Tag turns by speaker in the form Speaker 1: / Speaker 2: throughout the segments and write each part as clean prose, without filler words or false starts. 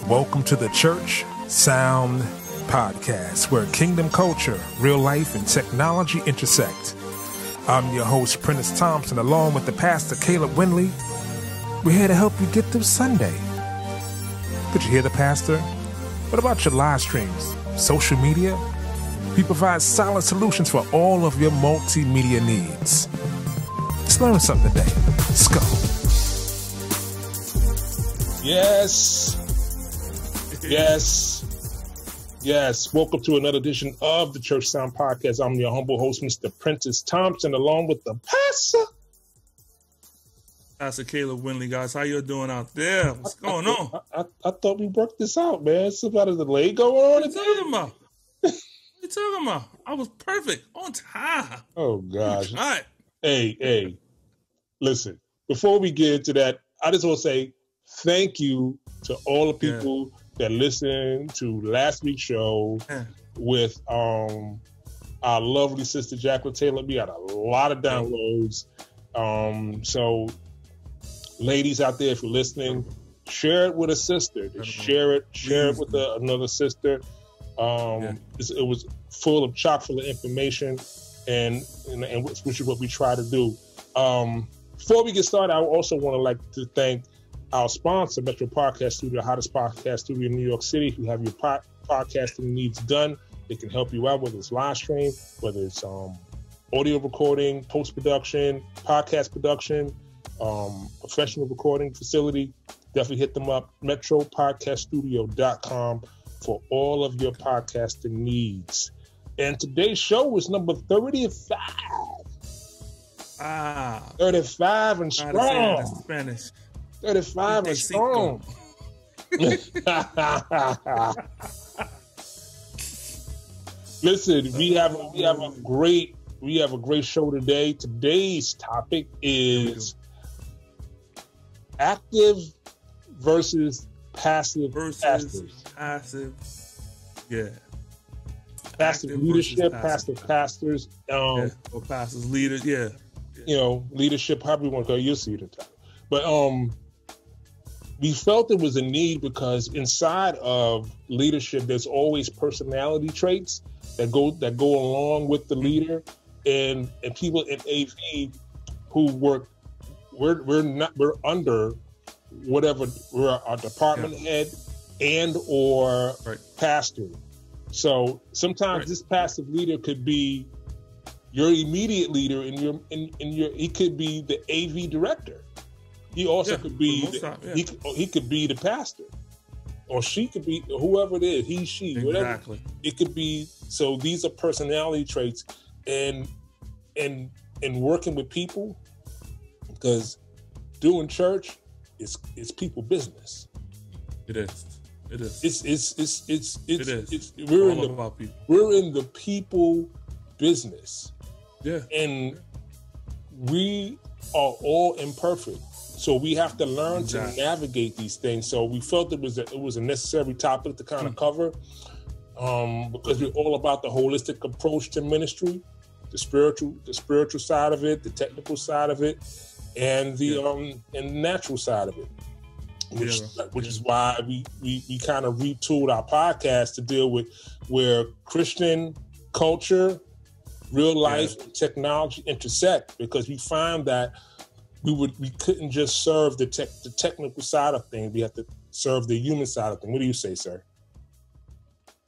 Speaker 1: Welcome to the Church Sound Podcast, where kingdom culture, real life, and technology intersect. I'm your host, Prentiss Thompson, along with the pastor, Caleb Windley. We're here to help you get through Sunday. Did you hear the pastor? What about your live streams, social media? We provide solid solutions for all of your multimedia needs. Let's learn something today. Let's go. Yes. Welcome to another edition of the Church Sound Podcast. I'm your humble host, Mr. Prentiss Thompson, along with the
Speaker 2: Pastor Caleb Windley, guys. How you doing out there? What's going on?
Speaker 1: I thought we worked this out, man. Somebody's delay going on.
Speaker 2: What are you talking about? What are you talking about? I was perfect, on time.
Speaker 1: Oh, gosh.
Speaker 2: All right.
Speaker 1: Hey. Listen, before we get into that, I just want to say thank you to all the people that listened to last week's show with our lovely sister Jacqueline Taylor. We got a lot of downloads. So ladies out there, if you're listening, share it with a sister. Share it with another sister. It was chock full of information, and which is what we try to do. Before we get started, I also want to thank our sponsor, Metro Podcast Studio, the hottest podcast studio in New York City. If you have your podcasting needs done, they can help you out, whether it's live stream, whether it's audio recording, post-production, podcast production, professional recording facility. Definitely hit them up, metropodcaststudio.com for all of your podcasting needs. And today's show is number 35. 35 and strong.
Speaker 2: Spanish.
Speaker 1: 35 and strong. Listen, we have a great show today. Today's topic is active versus passive pastors. Passive leadership, passive pastors.
Speaker 2: Or pastors, leaders,
Speaker 1: You know, leadership, however you want to go, you'll see it in time. But we felt there was a need because inside of leadership, there's always personality traits that go along with the leader, and people in AV who work, we're under whatever, we're a department head and or pastor. So sometimes this passive leader could be your immediate leader, he could be the AV director. He also could be he could be the pastor, or she could be whoever it is, he, she, whatever. It could be. So these are personality traits, and working with people, because doing church is people business.
Speaker 2: It is.
Speaker 1: We're in the people business.
Speaker 2: Yeah.
Speaker 1: And we are all imperfect. So we have to learn to navigate these things. So we felt it was a necessary topic to kind of cover, because we're all about the holistic approach to ministry, the spiritual side of it, the technical side of it, and the natural side of it. Which is why we kind of retooled our podcast to deal with where Christian culture, real life, and technology intersect, because we found that we couldn't just serve the technical side of things. We have to serve the human side of things. What do you say, sir?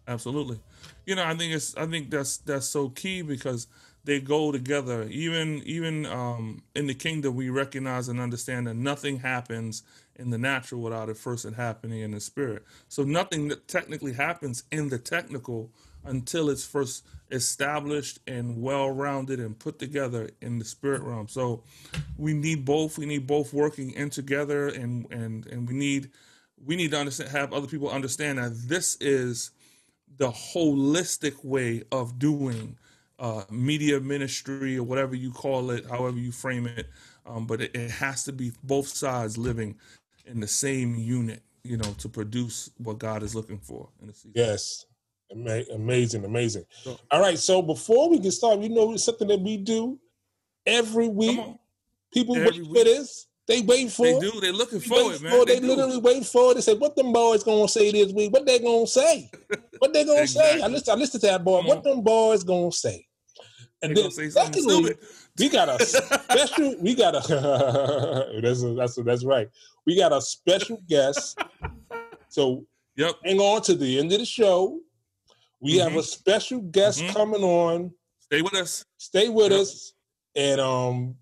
Speaker 2: Absolutely. I think that's so key, because they go together. Even in the kingdom, we recognize and understand that nothing happens in the natural without it first happening in the spirit. So nothing that technically happens in the technical until it's first established and well-rounded and put together in the spirit realm. So we need both. We need both working in together, and we need to understand, have other people understand that this is the holistic way of doing media ministry, or whatever you call it, however you frame it. But it has to be both sides living in the same unit, to produce what God is looking for in the season.
Speaker 1: Yes. Amazing. So, all right. So before we get started, it's something that we do every week. People, what it is? They wait for
Speaker 2: They
Speaker 1: it.
Speaker 2: do. They're looking for it, man.
Speaker 1: They literally wait for it. They say, what them boys going to say this week? What they going to say? What they going to say? I listened to that boy. What them boys going to say? And then secondly, we got a special, that's right. We got a special guest. So hang on to the end of the show. We have a special guest coming on.
Speaker 2: Stay with us.
Speaker 1: Stay with us. And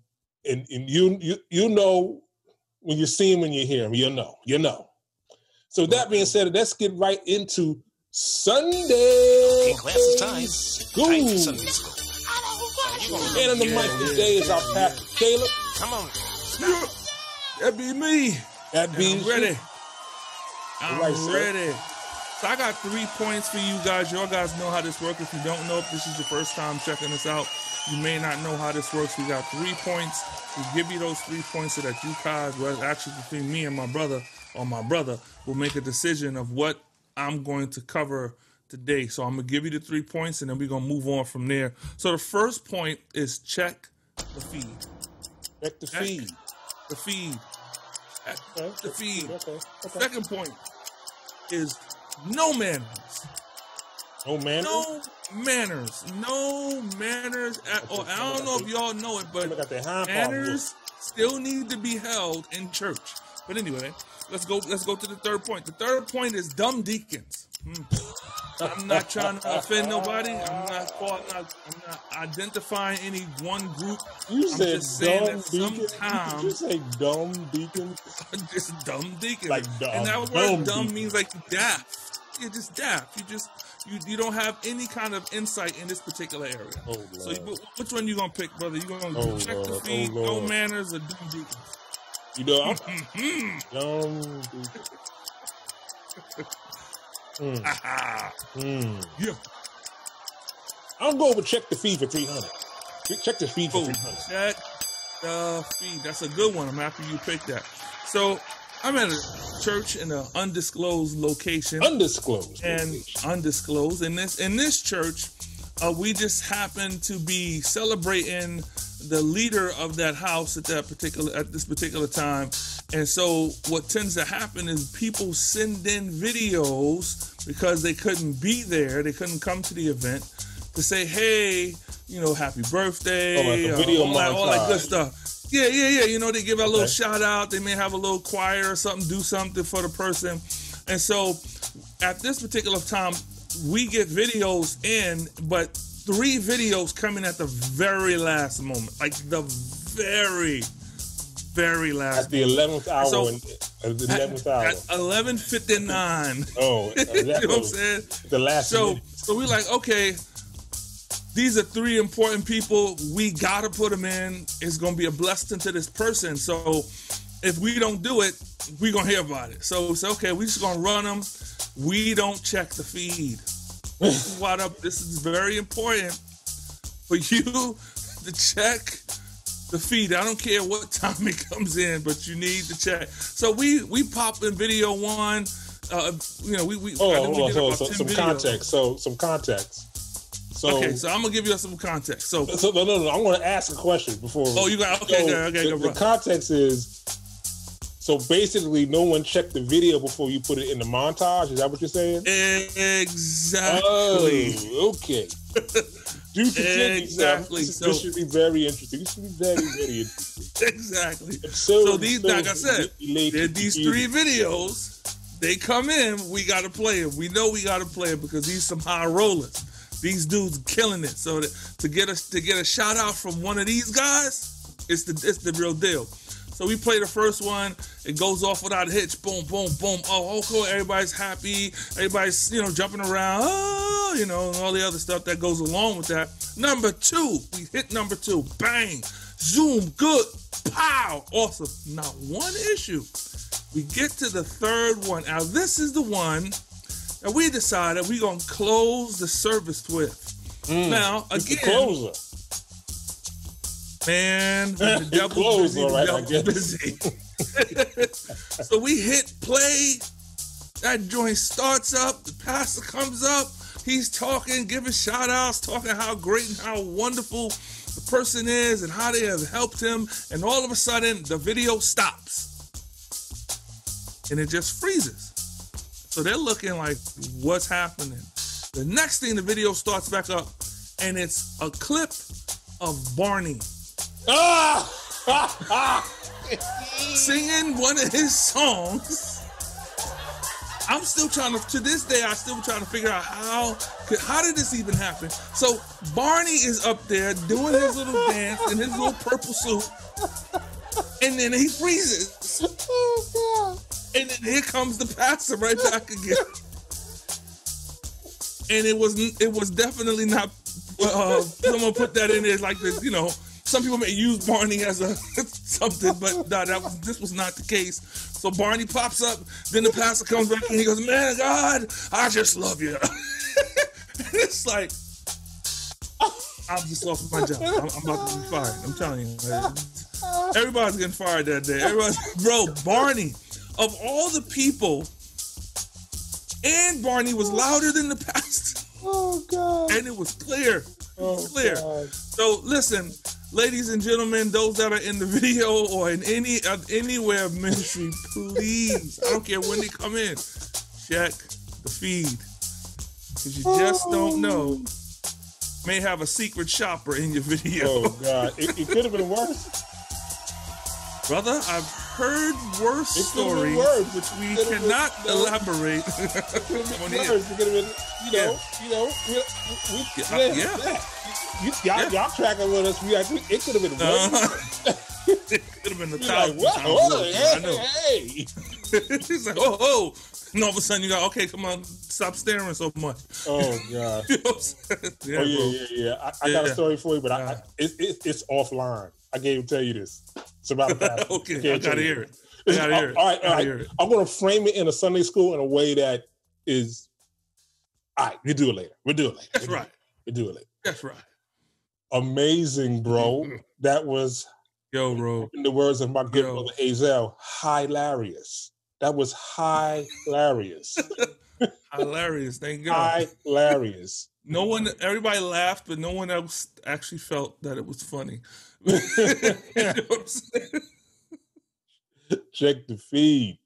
Speaker 1: you know when you see him, when you hear him, you know. So that being said, let's get right into Sunday School. And on the mic today is our pastor, Caleb.
Speaker 3: Come on.
Speaker 2: That be me.
Speaker 1: That be
Speaker 2: ready. I'm ready. So I got 3 points for you guys. Y'all guys know how this works. If you don't know, if this is your first time checking this out, you may not know how this works. We got 3 points. We give you those 3 points so that you guys, well, actually between me and my brother, will make a decision of what I'm going to cover today. So I'm going to give you the 3 points, and then we're going to move on from there. So the first point is check the feed.
Speaker 1: Check the feed.
Speaker 2: The feed.
Speaker 1: Okay.
Speaker 2: The feed.
Speaker 1: Okay.
Speaker 2: Second point is no manners.
Speaker 1: No manners?
Speaker 2: No manners. No manners at all. I don't know if y'all know it, but manners still need to be held in church. But anyway, let's go to the third point. The third point is dumb deacons. I'm not trying to offend nobody. I'm not identifying any one group.
Speaker 1: I'm
Speaker 2: just saying that sometimes.
Speaker 1: Did you say dumb deacons?
Speaker 2: Just dumb deacons.
Speaker 1: Like dumb.
Speaker 2: And that word dumb means like daft. You're just daft. You don't have any kind of insight in this particular area.
Speaker 1: Oh, Lord.
Speaker 2: So which one you gonna pick, brother? You gonna check the feed, no manners, or dumb deacons?
Speaker 1: You know, I'm dumb deacons.
Speaker 2: Yeah.
Speaker 1: I'll go over check the feed for 300. Check the feed for 300.
Speaker 2: Check the feed. That's a good one. I'm happy you picked that. So I'm at a church in an undisclosed location.
Speaker 1: Undisclosed.
Speaker 2: In this church, we just happen to be celebrating the leader of that house at this particular time. And so what tends to happen is people send in videos because they couldn't be there, they couldn't come to the event, to say, hey, happy birthday, all that good stuff. Yeah. They give a little shout out. They may have a little choir or something, do something for the person. And so at this particular time, we get videos in, but 3 videos coming at the very last moment, like the very, very last.
Speaker 1: At the 11th hour.
Speaker 2: So,
Speaker 1: at the 11th hour.
Speaker 2: At 11:59.
Speaker 1: Oh,
Speaker 2: you know what I'm saying?
Speaker 1: The last.
Speaker 2: So we're like, okay, these are 3 important people. We gotta put them in. It's gonna be a blessing to this person. So if we don't do it, we're gonna hear about it. So we say, okay, we just gonna run them. We don't check the feed. This is very important for you to check the feed. I don't care what time it comes in, but you need to check. So we pop in video 1.
Speaker 1: Some context. Some context.
Speaker 2: Okay, so I'm gonna give you some context. So
Speaker 1: no. I want to ask a question before.
Speaker 2: Oh, you got okay.
Speaker 1: The context is. So basically, no one checked the video before you put it in the montage. Is that what you're saying?
Speaker 2: Exactly.
Speaker 1: Oh, okay. Do continue.
Speaker 2: Exactly.
Speaker 1: This should be very interesting. This should be very, very interesting.
Speaker 2: Exactly. So these, like I said, these 3 videos. They come in. We got to play them. We know we got to play them because these some high rollers. These dudes killing it. So to get a shout out from one of these guys, it's the real deal. So we play the first one. It goes off without a hitch. Boom, boom, boom. Oh, cool. Everybody's happy. Everybody's, jumping around. Oh, and all the other stuff that goes along with that. Number 2. We hit number 2. Bang. Zoom. Good. Pow. Awesome. Not one issue. We get to the third one. Now, this is the one that we decided we're going to close the service with. Now, again.
Speaker 1: Closer.
Speaker 2: Man, the devil's busy. So we hit play. That joint starts up. The pastor comes up. He's talking, giving shout outs, talking how great and how wonderful the person is and how they have helped him. And all of a sudden, the video stops. And it just freezes. So they're looking like, what's happening? The next thing, the video starts back up, and it's a clip of Barney singing one of his songs. I'm still to this day, I'm still trying to figure out how did this even happen? So Barney is up there doing his little dance in his little purple suit, and then he freezes.
Speaker 1: Oh, God.
Speaker 2: And then here comes the pastor right back again. And it was definitely not, someone put that in there like this, some people may use Barney as a something, but this was not the case. So Barney pops up, then the pastor comes back and he goes, man of God, I just love you. And it's like, I'm just lost my job. I'm about to be fired. I'm telling you. Everybody's getting fired that day. Bro, Barney, of all the people, and Barney was louder than the pastor.
Speaker 1: Oh, God.
Speaker 2: And it was clear. Clear.
Speaker 1: God.
Speaker 2: So listen, ladies and gentlemen, those that are in the video or in anywhere of ministry, please, I don't care when they come in, check the feed. Because you just don't know. May have a secret shopper in your video.
Speaker 1: Oh, God. It could have been worse.
Speaker 2: Brother, I've heard worse stories, which we cannot elaborate.
Speaker 1: It could have been worse. It could have been, y'all tracking with us. It could have been worse.
Speaker 2: It could have been 1,000
Speaker 1: like,
Speaker 2: times
Speaker 1: whoa,
Speaker 2: I know.
Speaker 1: Hey.
Speaker 2: He's like, oh. And all of a sudden you go, okay, come on, stop staring so much.
Speaker 1: Oh, God.
Speaker 2: You know what I'm saying?
Speaker 1: Yeah. I got a story for you, but it's offline. I can't even tell you this. It's about a pastor.
Speaker 2: Okay, I gotta hear it. All right.
Speaker 1: I'm going to frame it in a Sunday school in a way that is, all right, we'll do it later.
Speaker 2: That's right.
Speaker 1: We'll do it later.
Speaker 2: That's right.
Speaker 1: Amazing, bro. That was,
Speaker 2: yo, bro.
Speaker 1: in the words of my good brother Hazel, hilarious. That was hilarious.
Speaker 2: Hilarious, thank God.
Speaker 1: Hilarious.
Speaker 2: Everybody laughed, but no one else actually felt that it was funny. You know what I'm saying?
Speaker 1: Check the feed.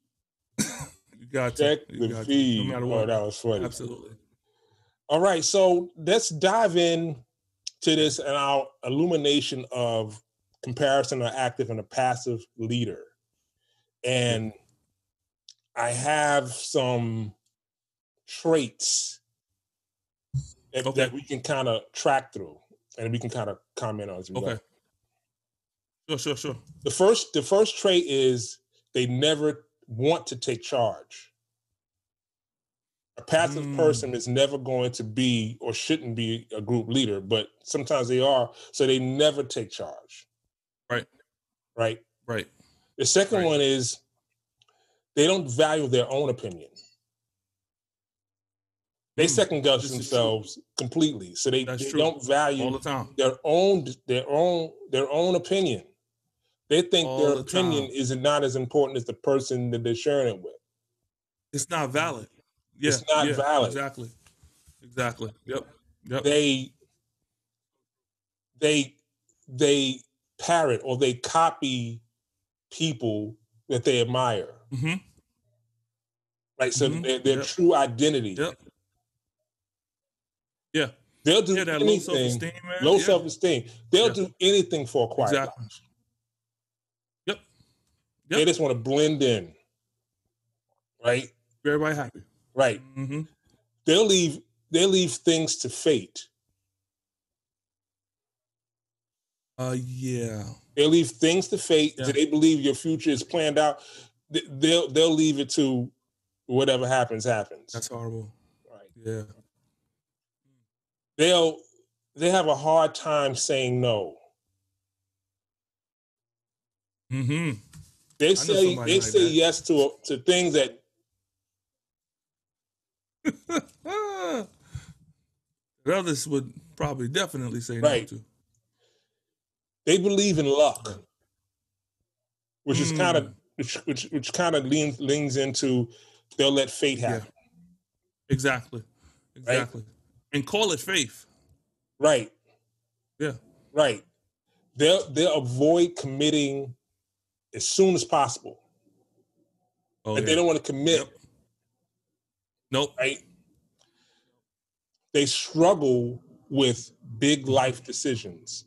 Speaker 2: You got
Speaker 1: Check
Speaker 2: to.
Speaker 1: the feed.
Speaker 2: No matter what.
Speaker 1: Oh, that was funny.
Speaker 2: Absolutely.
Speaker 1: All right, so let's dive in to this and our illumination of comparison of active and a passive leader. And I have some traits that we can kind of track through and we can kind of comment on as we go.
Speaker 2: Sure.
Speaker 1: The first trait is they never want to take charge. A passive person is never going to be or shouldn't be a group leader, but sometimes they are, so they never take charge. Right. The second one is they don't value their own opinion. They second guess themselves completely, so they don't value
Speaker 2: all the time.
Speaker 1: their own opinion. They think their opinion is not as important as the person that they're sharing it with.
Speaker 2: It's not valid. Yeah,
Speaker 1: it's not valid.
Speaker 2: Exactly. Yep.
Speaker 1: They parrot or they copy people that they admire.
Speaker 2: Mm-hmm.
Speaker 1: Right, so their true identity.
Speaker 2: Yep. Yeah.
Speaker 1: They'll do
Speaker 2: that
Speaker 1: anything.
Speaker 2: Low self-esteem, man.
Speaker 1: Low self-esteem. They'll do anything for a quiet life.
Speaker 2: Yep.
Speaker 1: They just want to blend in. Right?
Speaker 2: Everybody happy.
Speaker 1: Right.
Speaker 2: Mm-hmm.
Speaker 1: They'll leave things to fate.
Speaker 2: Yeah.
Speaker 1: They'll leave things to fate. Yeah. Do they believe your future is planned out? They'll leave it to whatever happens.
Speaker 2: That's horrible.
Speaker 1: Right.
Speaker 2: Yeah.
Speaker 1: They have a hard time saying no.
Speaker 2: Mm-hmm.
Speaker 1: They say yes to things that
Speaker 2: others would probably definitely say no to.
Speaker 1: They believe in luck, which is kind of which kind of leans into they'll let fate happen.
Speaker 2: Yeah. Exactly.
Speaker 1: Right?
Speaker 2: And call it faith.
Speaker 1: Right.
Speaker 2: Yeah.
Speaker 1: Right. they'll avoid committing as soon as possible.
Speaker 2: Oh,
Speaker 1: They don't want to commit.
Speaker 2: Yep. Nope.
Speaker 1: Right? They struggle with big life decisions.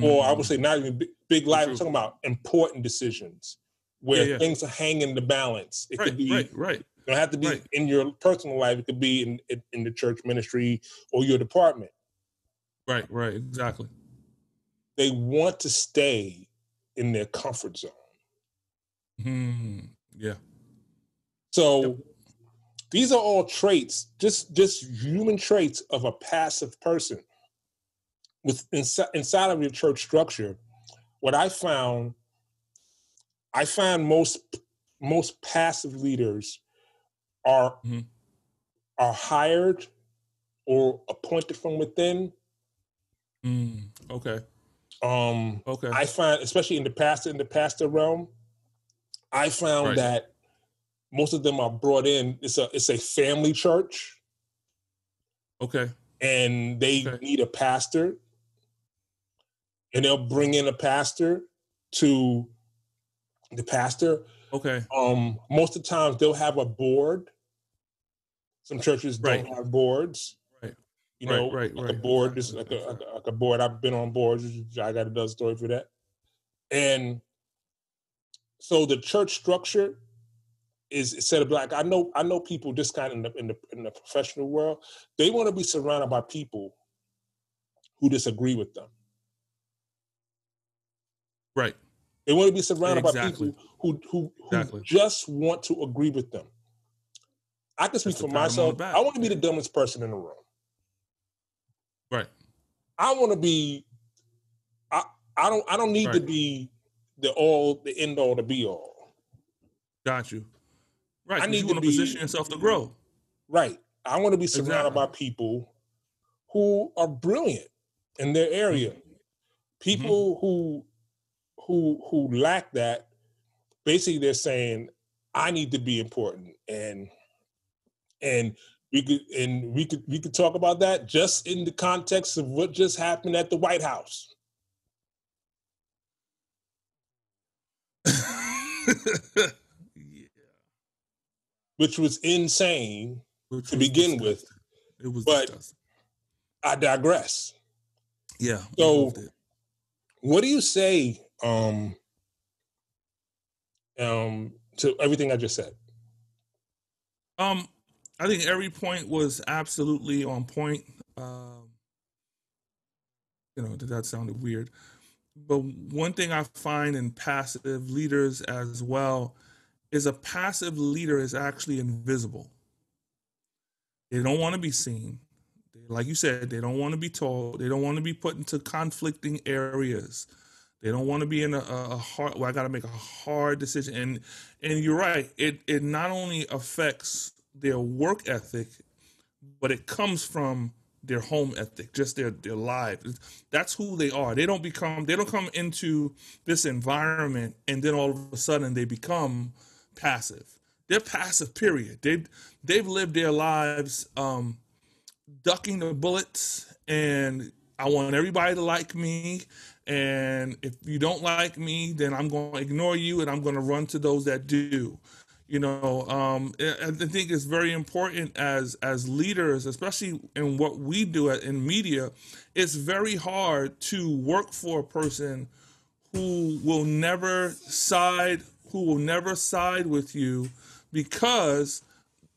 Speaker 1: Or I would say not even big life, I'm talking about important decisions where things are hanging in the balance. It could be,
Speaker 2: right.
Speaker 1: It don't have to be in your personal life. It could be in the church ministry or your department.
Speaker 2: Right, exactly.
Speaker 1: They want to stay in their comfort zone.
Speaker 2: Yeah.
Speaker 1: So these are all traits, just human traits of a passive person. Inside of your church structure, what I found most passive leaders are hired or appointed from within.
Speaker 2: Okay.
Speaker 1: Okay. I find, especially in the pastor realm, I found that most of them are brought in. It's a family church.
Speaker 2: Okay.
Speaker 1: And they need a pastor. And they'll bring in a pastor to the pastor.
Speaker 2: Okay.
Speaker 1: Most of the times they'll have a board. Some churches don't have boards.
Speaker 2: Right.
Speaker 1: You know, a board. This is like a board. I've been on boards. I got another story for that. And so the church structure is set up like I know people just kind of in the professional world. They want to be surrounded by people who disagree with them.
Speaker 2: Right.
Speaker 1: They want to be surrounded by people who just want to agree with them. I can speak for myself. I want to be the dumbest person in the room.
Speaker 2: Right.
Speaker 1: I want to be. I don't need to be the end all, the be all.
Speaker 2: Got you. Right. I need you want to position yourself to grow.
Speaker 1: Right. I want to be surrounded by people who are brilliant in their area. People who lack that, basically they're saying, I need to be important. And we could talk about that just in the context of what just happened at the White House. Which was insane to begin with.
Speaker 2: It was
Speaker 1: but
Speaker 2: disgusting. I
Speaker 1: digress.
Speaker 2: Yeah.
Speaker 1: So what do you say to everything I just said?
Speaker 2: I think every point was absolutely on point. That sounded weird. But one thing I find in passive leaders as well is a passive leader is actually invisible. They don't want to be seen. Like you said, they don't want to be told. They don't want to be put into conflicting areas. They don't want to be in a hard, I got to make a hard decision. And you're right. It not only affects their work ethic, but it comes from their home ethic, just their lives. That's who they are. They don't come into this environment and then all of a sudden they become passive. They're passive, period. They've lived their lives ducking the bullets, and I want everybody to like me. And if you don't like me, then I'm going to ignore you and I'm going to run to those that do. I think it's very important as leaders, especially in what we do in media. It's very hard to work for a person who will never side with you because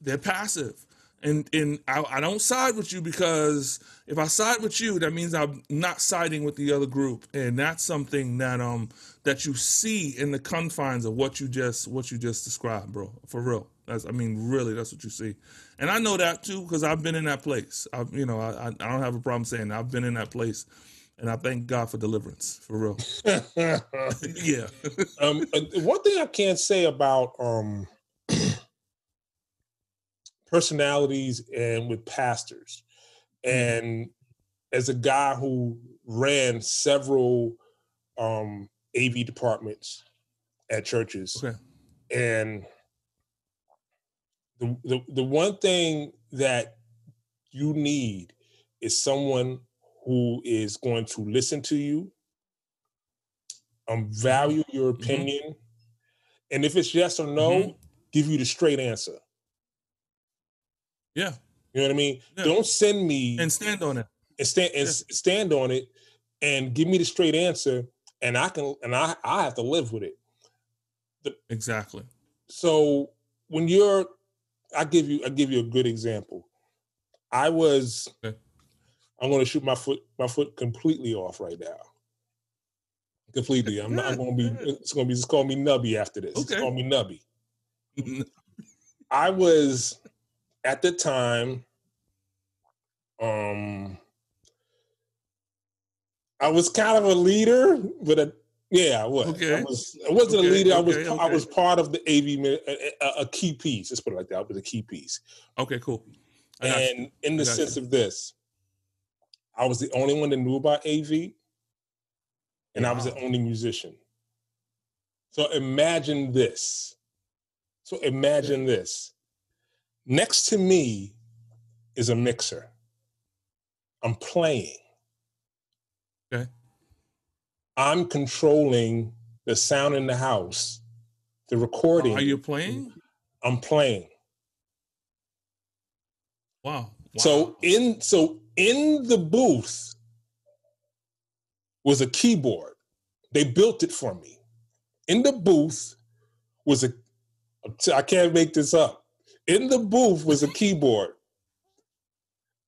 Speaker 2: they're passive. And I don't side with you because if I side with you, that means I'm not siding with the other group, and that's something that you see in the confines of what you just described, bro. For real, really, that's what you see, and I know that too because I've been in that place. I don't have a problem saying that. I've been in that place, and I thank God for deliverance, for real. Yeah.
Speaker 1: One thing I can't say about personalities and with pastors, and as a guy who ran several AV departments at churches, and the one thing that you need is someone who is going to listen to you, value your opinion, and if it's yes or no, give you the straight answer.
Speaker 2: Yeah.
Speaker 1: You know what I mean?
Speaker 2: Yeah.
Speaker 1: Don't send me
Speaker 2: and stand on it.
Speaker 1: And stand on it and give me the straight answer, and I have to live with it.
Speaker 2: Exactly.
Speaker 1: So when I'll give you a good example. I'm going to shoot my foot completely off right now. Completely. I'm going to be. It's going to be just call me Nubby after this.
Speaker 2: Okay.
Speaker 1: Just call me Nubby. I was at the time. I was kind of a leader, but I was.
Speaker 2: Okay.
Speaker 1: I wasn't a leader. I was part of the AV, a key piece. Let's put it like that. I was a key piece.
Speaker 2: Okay, cool.
Speaker 1: And in the sense of this, I was the only one that knew about AV, and I was the only musician. So imagine this. Next to me is a mixer. I'm playing.
Speaker 2: Okay.
Speaker 1: I'm controlling the sound in the house, the recording.
Speaker 2: Are you playing?
Speaker 1: I'm playing.
Speaker 2: Wow.
Speaker 1: So in the booth was a keyboard. They built it for me. In the booth was I can't make this up. In the booth was a keyboard.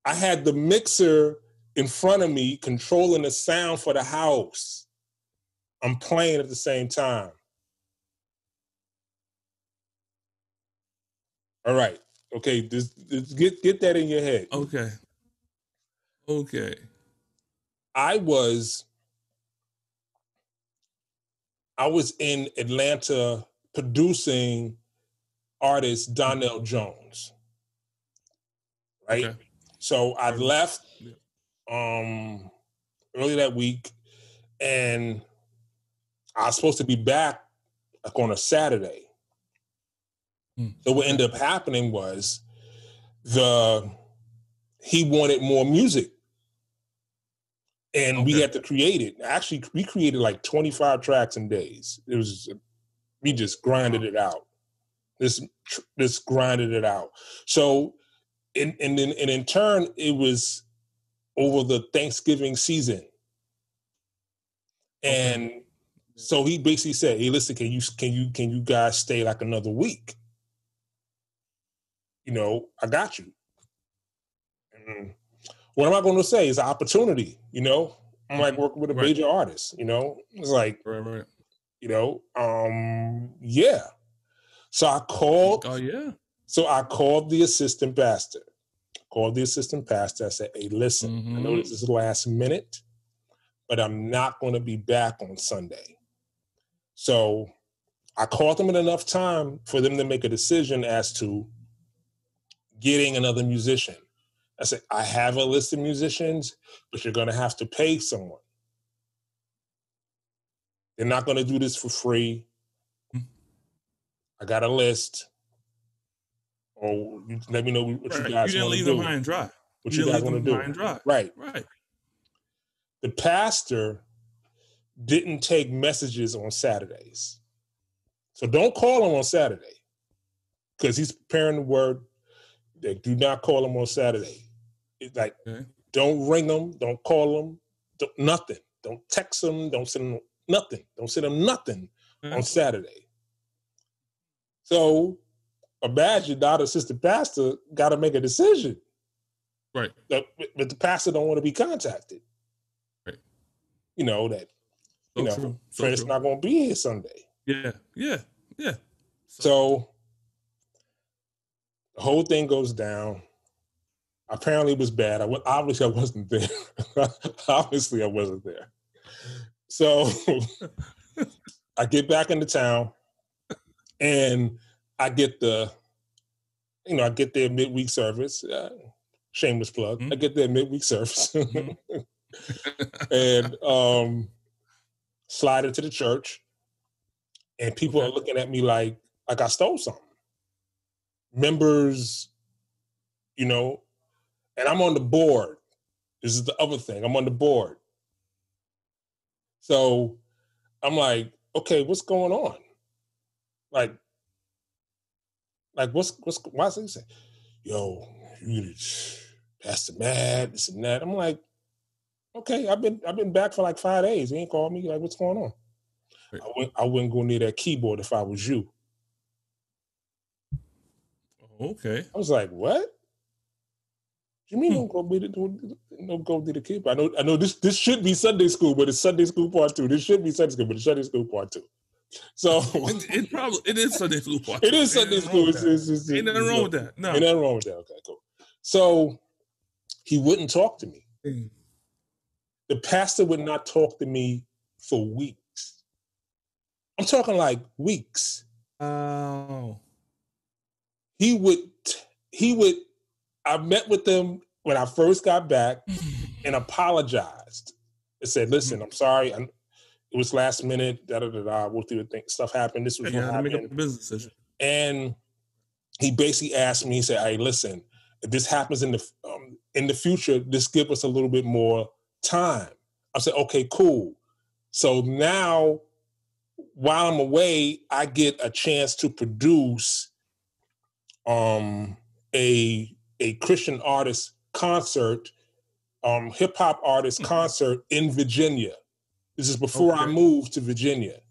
Speaker 1: I had the mixer in front of me controlling the sound for the house. I'm playing at the same time. All right. Okay, just get that in your head.
Speaker 2: Okay.
Speaker 1: I was in Atlanta producing artist Donnell Jones. Right? Okay. So I left early that week, and I was supposed to be back like on a Saturday. So what ended up happening was he wanted more music, and we had to create it. Actually, we created like 25 tracks in days. We just grinded it out. This grinded it out. So, and in turn, it was over the Thanksgiving season, and so he basically said, "Hey, listen, can you guys stay like another week? You know, I got you." And what am I going to say? It's an opportunity, you know? I'm like working with a major artist, you know? It's like, you know, yeah. So I called.
Speaker 2: Oh, yeah.
Speaker 1: So I called the assistant pastor. I said, "Hey, listen, I know this is last minute, but I'm not going to be back on Sunday." So I called them in enough time for them to make a decision as to getting another musician. I said, "I have a list of musicians, but you're going to have to pay someone. They're not going to do this for free. I got a list. Or let me know what you guys want to do."
Speaker 2: You didn't leave them high and dry.
Speaker 1: What you guys want to do?
Speaker 2: High and dry.
Speaker 1: Right.
Speaker 2: Right.
Speaker 1: The pastor didn't take messages on Saturdays. So don't call him on Saturday because he's preparing the word. They do not call him on Saturday. It's like, don't ring him, don't call him, nothing. Don't text him, don't send him nothing. Don't send him nothing on Saturday. So imagine now the assistant pastor got to make a decision.
Speaker 2: Right.
Speaker 1: But the pastor don't want to be contacted.
Speaker 2: Right.
Speaker 1: You know, that, Prentiss not going to be here Sunday.
Speaker 2: Yeah.
Speaker 1: So the whole thing goes down. Apparently it was bad. Obviously I wasn't there. Obviously I wasn't there. So I get back into town and I get their midweek service. Shameless plug. I get their midweek service. And slide into the church. And people are looking at me like I stole something. Members, and I'm on the board. This is the other thing. I'm on the board. So I'm like, okay, what's going on? Like why is he saying, yo, you Pastor Mad, this and that. I'm like, okay, I've been back for like 5 days. He ain't called me. Like, what's going on? Right. I wouldn't go near that keyboard if I was you.
Speaker 2: Okay.
Speaker 1: I was like, what? You mean don't go to the keyboard? I know this should be Sunday school, but it's Sunday school part 2. This should be Sunday school, but it's Sunday school part 2. So
Speaker 2: it is Sunday school part 2.
Speaker 1: It is Sunday school.
Speaker 2: Ain't nothing wrong with that. No.
Speaker 1: Ain't nothing wrong with that. Okay, cool. So he wouldn't talk to me. The pastor would not talk to me for weeks. I'm talking like weeks.
Speaker 2: Oh.
Speaker 1: He would, I met with them when I first got back and apologized. I said, listen, I'm sorry. It was last minute, we'll do the thing. Stuff happened. This was what happened.
Speaker 2: Make up a business decision.
Speaker 1: And he basically asked me, he said, hey, listen, if this happens in the future, just give us a little bit more time. I said, okay, cool. So now, while I'm away, I get a chance to produce a Christian artist concert, hip hop artist concert in Virginia. This is before I moved to Virginia.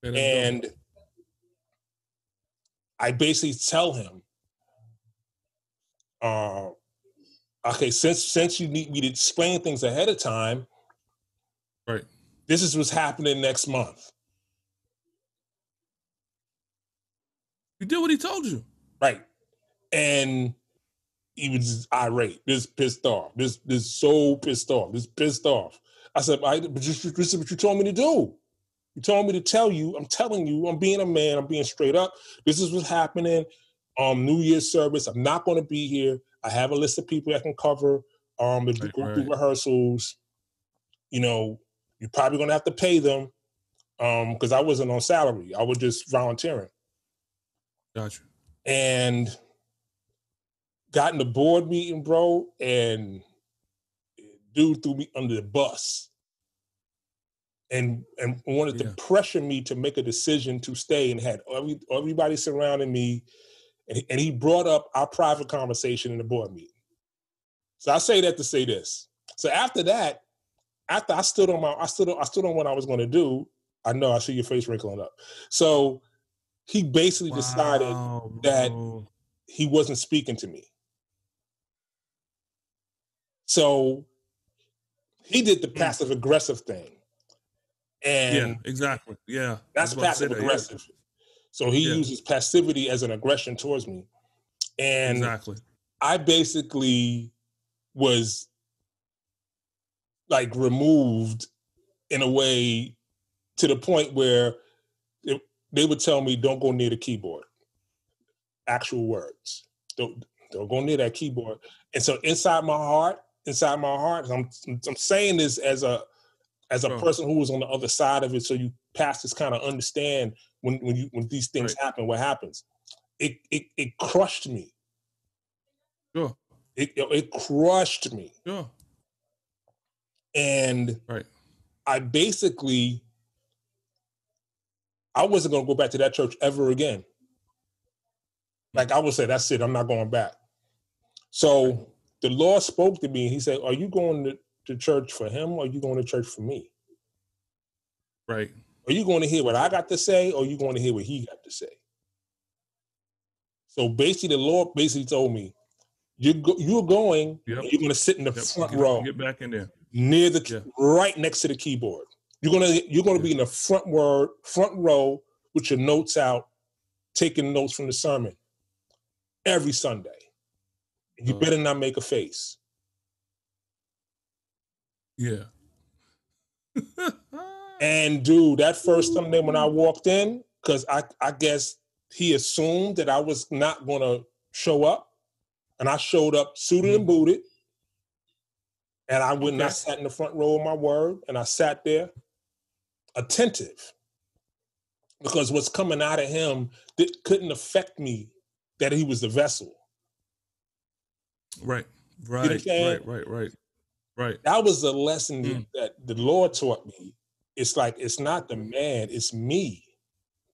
Speaker 1: And I basically tell him, okay, since you need me to explain things ahead of time,
Speaker 2: right?
Speaker 1: This is what's happening next month.
Speaker 2: You did what he told you,
Speaker 1: right? And he was irate, just pissed off, this so pissed off, this pissed off. I said, but this is what you told me to do. You told me to tell you. I'm telling you. I'm being a man. I'm being straight up. This is what's happening. New Year's service. I'm not going to be here. I have a list of people that can cover. If you go through rehearsals, you're probably going to have to pay them because I wasn't on salary. I was just volunteering.
Speaker 2: Gotcha.
Speaker 1: And got in the board meeting, bro, and dude threw me under the bus and wanted to pressure me to make a decision to stay, and had everybody surrounding me. And he brought up our private conversation in the board meeting. So I say that to say this. So after that, after I stood on what I was going to do, I know I see your face wrinkling up. So he basically decided that he wasn't speaking to me. So he did the passive aggressive thing. And
Speaker 2: exactly. Yeah.
Speaker 1: That's passive aggressive. Yeah. So he uses passivity as an aggression towards me. And
Speaker 2: exactly.
Speaker 1: I basically was like removed in a way to the point where they would tell me, don't go near the keyboard. Actual words. Don't go near that keyboard. And so inside my heart, I'm saying this as a person who was on the other side of it, so you pastors kind of understand when these things happen, what happens. It crushed me.
Speaker 2: Sure.
Speaker 1: It crushed me.
Speaker 2: Sure.
Speaker 1: And I basically, I wasn't going to go back to that church ever again. Like I would say, that's it. I'm not going back. So the Lord spoke to me and he said, are you going to church for him or are you going to church for me?
Speaker 2: Right.
Speaker 1: Are you going to hear what I got to say or are you going to hear what he got to say? So basically the Lord basically told me, you're going and you're going to sit in the front row.
Speaker 2: Get back in there.
Speaker 1: Near right next to the keyboard. You're going to be in the front row with your notes out, taking notes from the sermon every Sunday. You better not make a face.
Speaker 2: Yeah.
Speaker 1: And dude, that first Sunday when I walked in, because I guess he assumed that I was not going to show up, and I showed up suited and booted, and I went and I sat in the front row of my word, and I sat there attentive, because what's coming out of him couldn't affect me, that he was the vessel.
Speaker 2: Right. Right.
Speaker 1: That was the lesson that the Lord taught me. It's like, it's not the man, it's me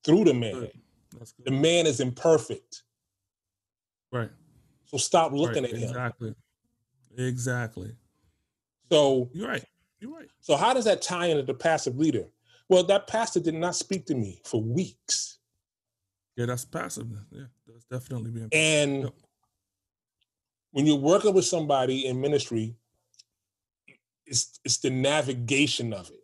Speaker 1: through the man.
Speaker 2: Good. That's good.
Speaker 1: The man is imperfect.
Speaker 2: Right.
Speaker 1: So stop looking at him.
Speaker 2: Exactly.
Speaker 1: So
Speaker 2: you're right.
Speaker 1: So how does that tie into the passive leader? Well, that pastor did not speak to me for weeks.
Speaker 2: Yeah, that's passive. Yeah, that's definitely being
Speaker 1: passive. And when you're working with somebody in ministry, it's the navigation of it.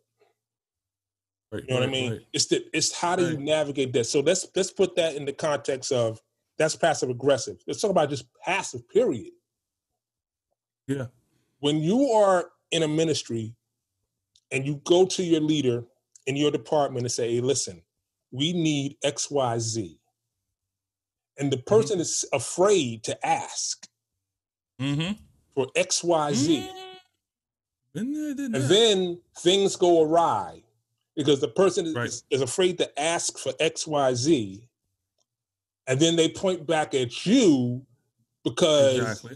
Speaker 2: Right,
Speaker 1: you know what I mean? Right. It's how do you navigate that? So let's put that in the context of that's passive aggressive. Let's talk about just passive, period.
Speaker 2: Yeah.
Speaker 1: When you are in a ministry and you go to your leader in your department and say, hey, listen, we need X, Y, Z. And the person is afraid to ask for X, Y, Z. And then things go awry because the person is afraid to ask for X, Y, Z. And then they point back at you because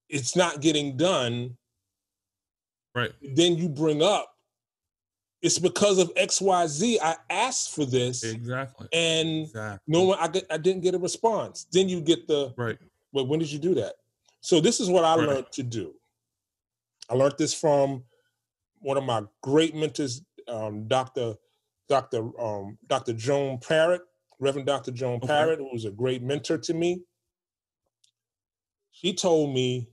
Speaker 1: it's not getting done.
Speaker 2: Right.
Speaker 1: Then you bring up, it's because of X, Y, Z. I asked for this.
Speaker 2: Exactly.
Speaker 1: And no one, I didn't get a response. Then you get the, well, when did you do that? So this is what I learned to do. I learned this from one of my great mentors, Dr. Joan Parrott, Reverend Dr. Joan Parrott, who was a great mentor to me. She told me,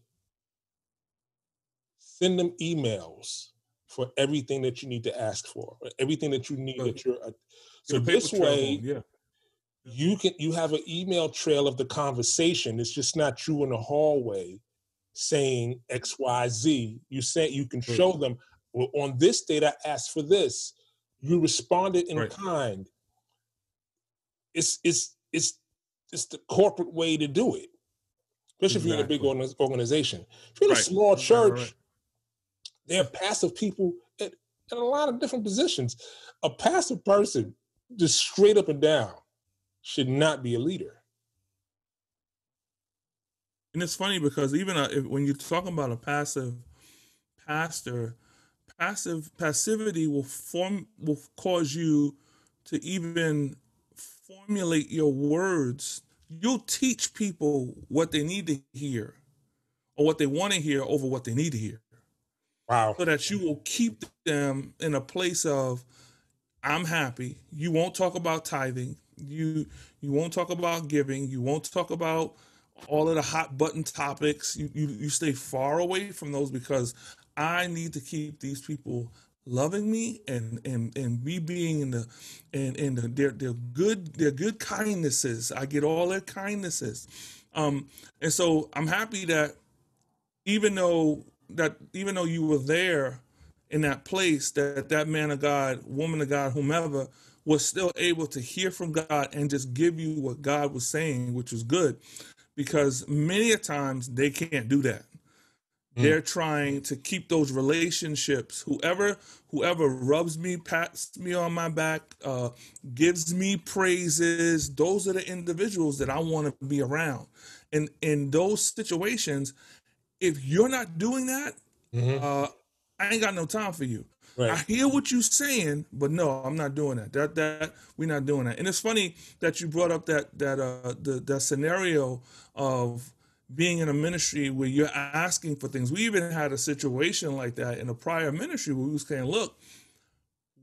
Speaker 1: send them emails for everything that you need to ask for, everything that you need that you're. So this way, you have an email trail of the conversation. It's just not you in the hallway saying X, Y, Z. You can show them, well, on this date I asked for this. You responded in kind. It's the corporate way to do it, especially if you're in a big organization. If you're in a small church, there are passive people in a lot of different positions. A passive person, just straight up and down, should not be a leader.
Speaker 2: And it's funny because even when you're talking about a passive pastor, passivity will cause you to even formulate your words. You'll teach people what they need to hear or what they want to hear over what they need to hear.
Speaker 1: Wow.
Speaker 2: So that you will keep them in a place of, I'm happy. You won't talk about tithing. You won't talk about giving. You won't talk about all of the hot button topics. You stay far away from those because I need to keep these people loving me and me being in their good kindnesses. I get all their kindnesses. And so I'm happy that even though you were there in that place, that man of God, woman of God, whomever, was still able to hear from God and just give you what God was saying, which was good, because many a times they can't do that. They're trying to keep those relationships. Whoever rubs me, pats me on my back, gives me praises, those are the individuals that I want to be around. And in those situations, if you're not doing that, I ain't got no time for you. Right. I hear what you're saying, but no, I'm not doing that. That we're not doing that. And it's funny that you brought up that scenario of being in a ministry where you're asking for things. We even had a situation like that in a prior ministry where we was saying, look,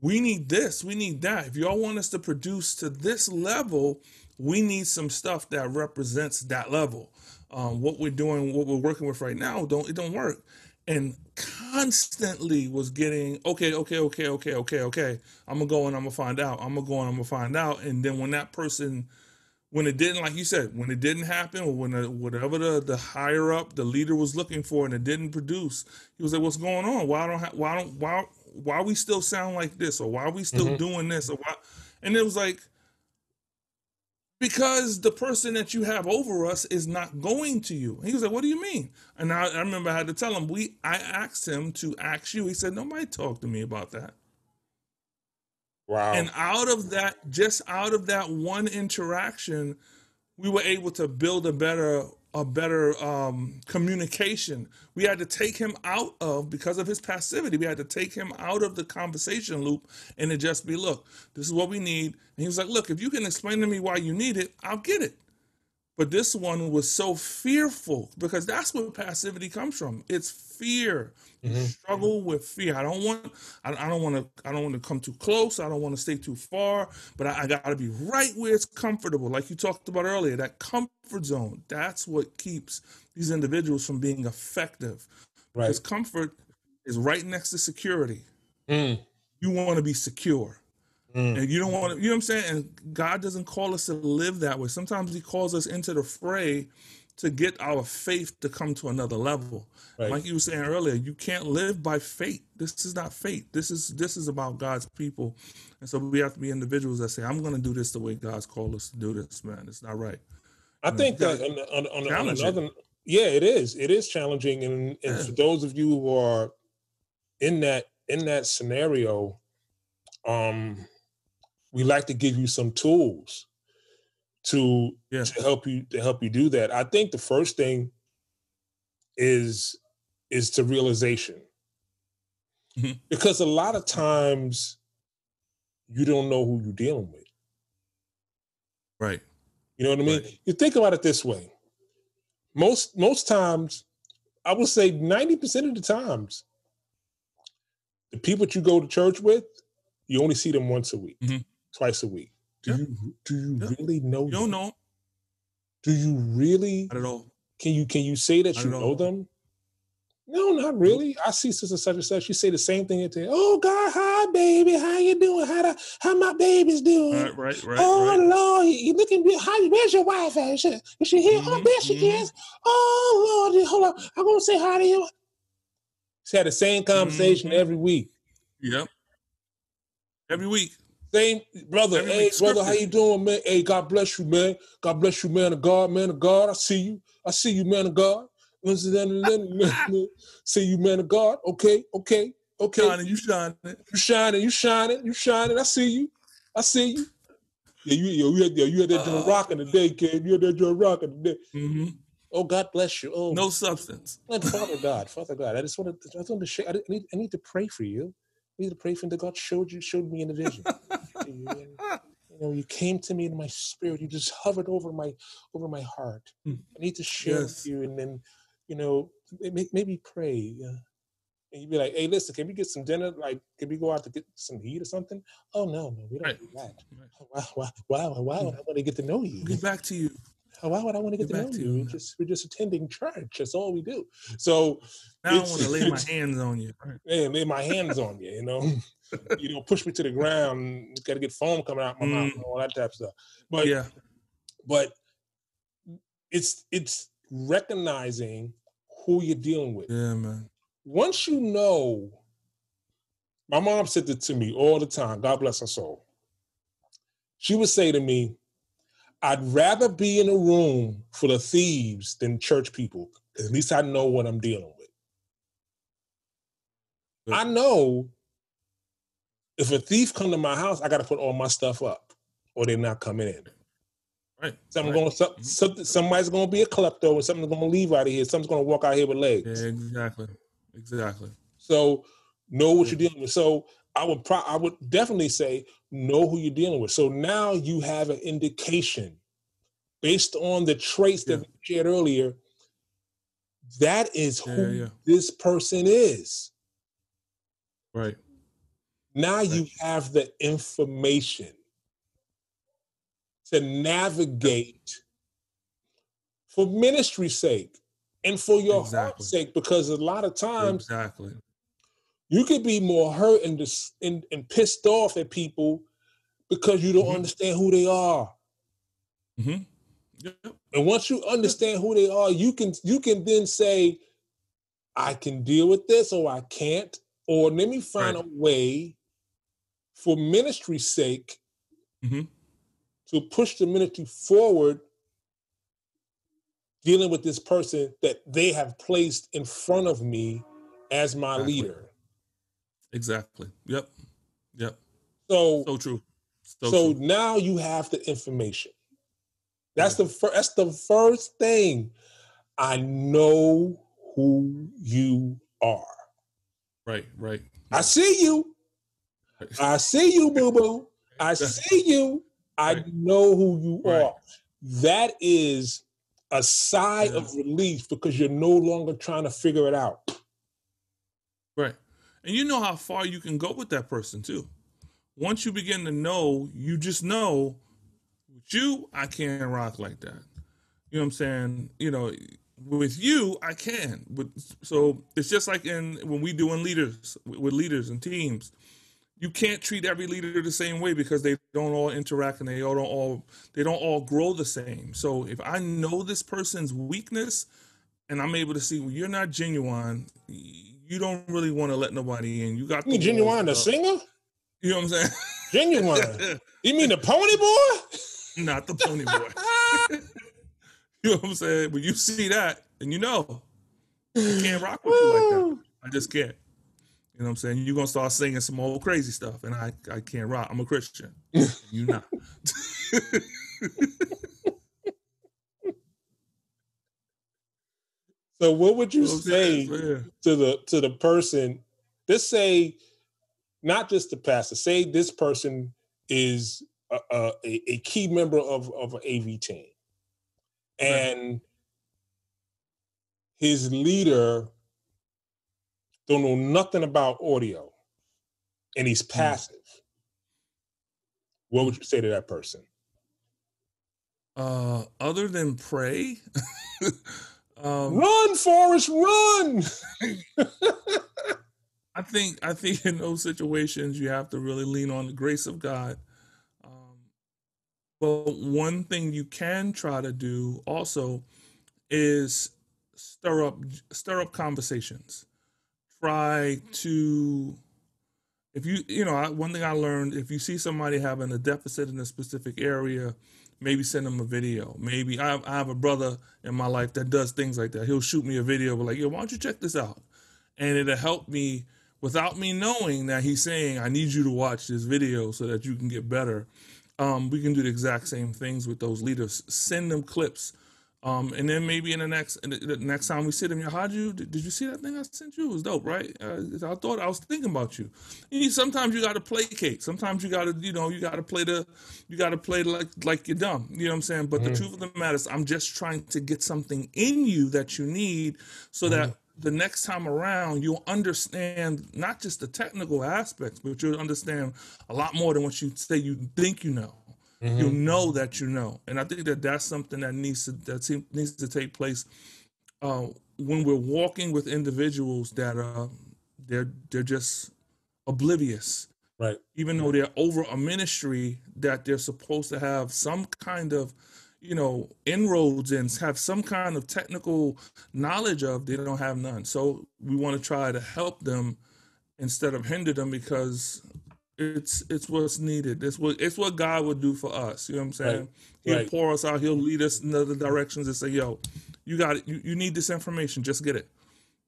Speaker 2: we need this, we need that. If y'all want us to produce to this level, we need some stuff that represents that level. What we're doing, what we're working with right now, it don't work. And constantly was getting, okay. I'm gonna go and I'm gonna find out. And then when it didn't, like you said, when it didn't happen, or when whatever the higher up, the leader was looking for, and it didn't produce, he was like, "What's going on? Why we still sound like this, or why are we still doing this, or why?" And it was like, because the person that you have over us is not going to you. And he was like, "What do you mean?" And I remember I had to tell him, I asked him to ask you. He said, "Nobody talked to me about that."
Speaker 1: Wow.
Speaker 2: And out of that one interaction, we were able to build a better communication. We had to take him out of, because of his passivity, we had to take him out of the conversation loop and it just be, look, this is what we need. And he was like, look, if you can explain to me why you need it, I'll get it. But this one was so fearful, because that's where passivity comes from. It's fear. You struggle with fear. I don't want to come too close. I don't want to stay too far, but I got to be right where it's comfortable. Like you talked about earlier, that comfort zone. That's what keeps these individuals from being effective.
Speaker 1: Right.
Speaker 2: Because comfort is right next to security. You want to be secure. And you don't want to, you know what I'm saying? And God doesn't call us to live that way. Sometimes he calls us into the fray to get our faith to come to another level. Right. Like you were saying earlier, you can't live by fate. This is not fate. This is about God's people. And so we have to be individuals that say, I'm going to do this the way God's called us to do this, man. It's not right.
Speaker 1: I think that on another, yeah, it is. It is challenging. And for those of you who are in that scenario, we like to give you some tools to help you do that. I think the first thing is to realization, because a lot of times you don't know who you're dealing with.
Speaker 2: Right.
Speaker 1: You know what I mean? Right. You think about it this way. Most times, I would say 90% of the times, the people that you go to church with, you only see them once a week. Twice a week. Do you really know them?
Speaker 2: You don't know.
Speaker 1: Do you really?
Speaker 2: Not at all.
Speaker 1: Can you say that you know them? No, not really. I see sister such and such. She say the same thing at the, oh God, hi baby, how you doing? How my baby's doing?
Speaker 2: Right.
Speaker 1: Oh Lord, you looking good. Where's your wife at? Is she here? Oh, there she is. Oh Lord, hold on. I'm gonna say hi to you. She had the same conversation every week.
Speaker 2: Yep. Every week.
Speaker 1: Same brother. Hey, brother, how you doing, man? Hey, God bless you, man. God bless you, man of God, man of God. I see you, man of God. See you, man of God. Okay.
Speaker 2: Shining, you shining.
Speaker 1: You shining. I see you. Yeah, you had that joint rocking today, kid. You had that joint rocking today. Oh, God bless you. Oh,
Speaker 2: no substance.
Speaker 1: Father God. I just want to share. I need to pray for you. I need to pray for him that God showed me in a vision. You came to me in my spirit. You just hovered over my heart. I need to share with you, and then, maybe pray. And you'd be like, hey, listen, can we get some dinner? Like, can we go out to get some heat or something? Oh, no, we don't do that. Right. Why would I want to get to know you?
Speaker 2: Get back to you.
Speaker 1: Why would I want to get to know you? We're just attending church. That's all we do. So
Speaker 2: now I want to lay my hands on you.
Speaker 1: Yeah, lay my hands on you. Push me to the ground. Got to get foam coming out my mouth and all that type of stuff. But it's recognizing who you're dealing with.
Speaker 2: Yeah, man.
Speaker 1: Once you know, my mom said it to me all the time. God bless her soul. She would say to me, I'd rather be in a room full of thieves than church people, because at least I know what I'm dealing with. Good. I know if a thief come to my house, I got to put all my stuff up, or they're not coming in.
Speaker 2: Right.
Speaker 1: Somebody's going to be a klepto, and something's going to leave out of here. Something's going to walk out here with legs.
Speaker 2: Yeah, exactly.
Speaker 1: So know what you're dealing with. So I would definitely say know who you're dealing with. So now you have an indication based on the traits that we shared earlier. That is who this person is.
Speaker 2: Right.
Speaker 1: Now you have the information to navigate for ministry's sake and for your heart's sake, because a lot of times you could be more hurt and pissed off at people because you don't understand who they are. Yep. And once you understand who they are, you can then say, I can deal with this, or I can't, or let me find a way for ministry's sake to push the ministry forward, dealing with this person that they have placed in front of me as my leader.
Speaker 2: Exactly. Yep.
Speaker 1: So
Speaker 2: true.
Speaker 1: So now you have the information. That's the first thing I know who you are.
Speaker 2: Right.
Speaker 1: I see you. I see you, boo-boo. I see you. I know who you are. That is a sigh of relief because you're no longer trying to figure it out.
Speaker 2: Right. And you know how far you can go with that person too. Once you begin to know, you just know, with you, I can't rock like that. You know what I'm saying? You know, with you, I can. So it's just like when we doing leaders with leaders and teams. You can't treat every leader the same way because they don't all interact and they don't all grow the same. So if I know this person's weakness and I'm able to see, well, you're not genuine, you don't really want to let nobody in. You got
Speaker 1: the Genuine the singer?
Speaker 2: You know what I'm saying?
Speaker 1: Genuine. You mean the Pony Boy?
Speaker 2: Not the Pony Boy. You know what I'm saying? But you see that and you know, I can't rock with you like that. I just can't. You know what I'm saying? You're going to start singing some old crazy stuff, and I can't rock. I'm a Christian. You not.
Speaker 1: So what would you say to the person, let's say, not just the pastor, say this person is a key member of an AV team, and his leader don't know nothing about audio, and he's passive. What would you say to that person?
Speaker 2: Other than pray,
Speaker 1: run, Forrest, run!
Speaker 2: I think in those situations you have to really lean on the grace of God. But one thing you can try to do also is stir up conversations. Try to, one thing I learned, if you see somebody having a deficit in a specific area, maybe send them a video. Maybe I have a brother in my life that does things like that. He'll shoot me a video, but like, yo, why don't you check this out? And it'll help me without me knowing that he's saying, I need you to watch this video so that you can get better. We can do the exact same things with those leaders. Send them clips. And then maybe the next time we sit in here, did you see that thing I sent you? It was dope, right? I was thinking about you. Sometimes you got to placate. Sometimes you got to play like you're dumb. You know what I'm saying? But the truth of the matter is, I'm just trying to get something in you that you need so that the next time around, you'll understand not just the technical aspects, but you'll understand a lot more than what you say you think you know. You know that you know, and I think that's something that needs to take place when we're walking with individuals that they're just oblivious,
Speaker 1: right?
Speaker 2: Even though they're over a ministry that they're supposed to have some kind of inroads and have some kind of technical knowledge of, they don't have none. So we want to try to help them instead of hinder them because it's what's needed. It's what God would do for us. You know what I'm saying? He'll pour us out. He'll lead us in other directions and say, yo, you got it. You need this information. Just get it.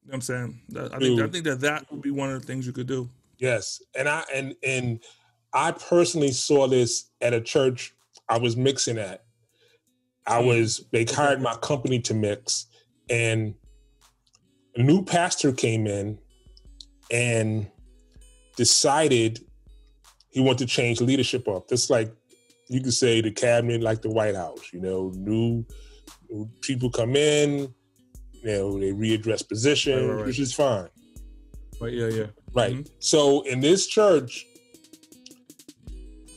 Speaker 2: You know what I'm saying? I think that would be one of the things you could do.
Speaker 1: Yes. And I personally saw this at a church I was mixing at. They hired my company to mix, and a new pastor came in and decided he wanted to change leadership up. Just like you could say the cabinet, like the White House, new people come in, they readdress positions, which is fine.
Speaker 2: Right, yeah.
Speaker 1: Right. Mm-hmm. So in this church,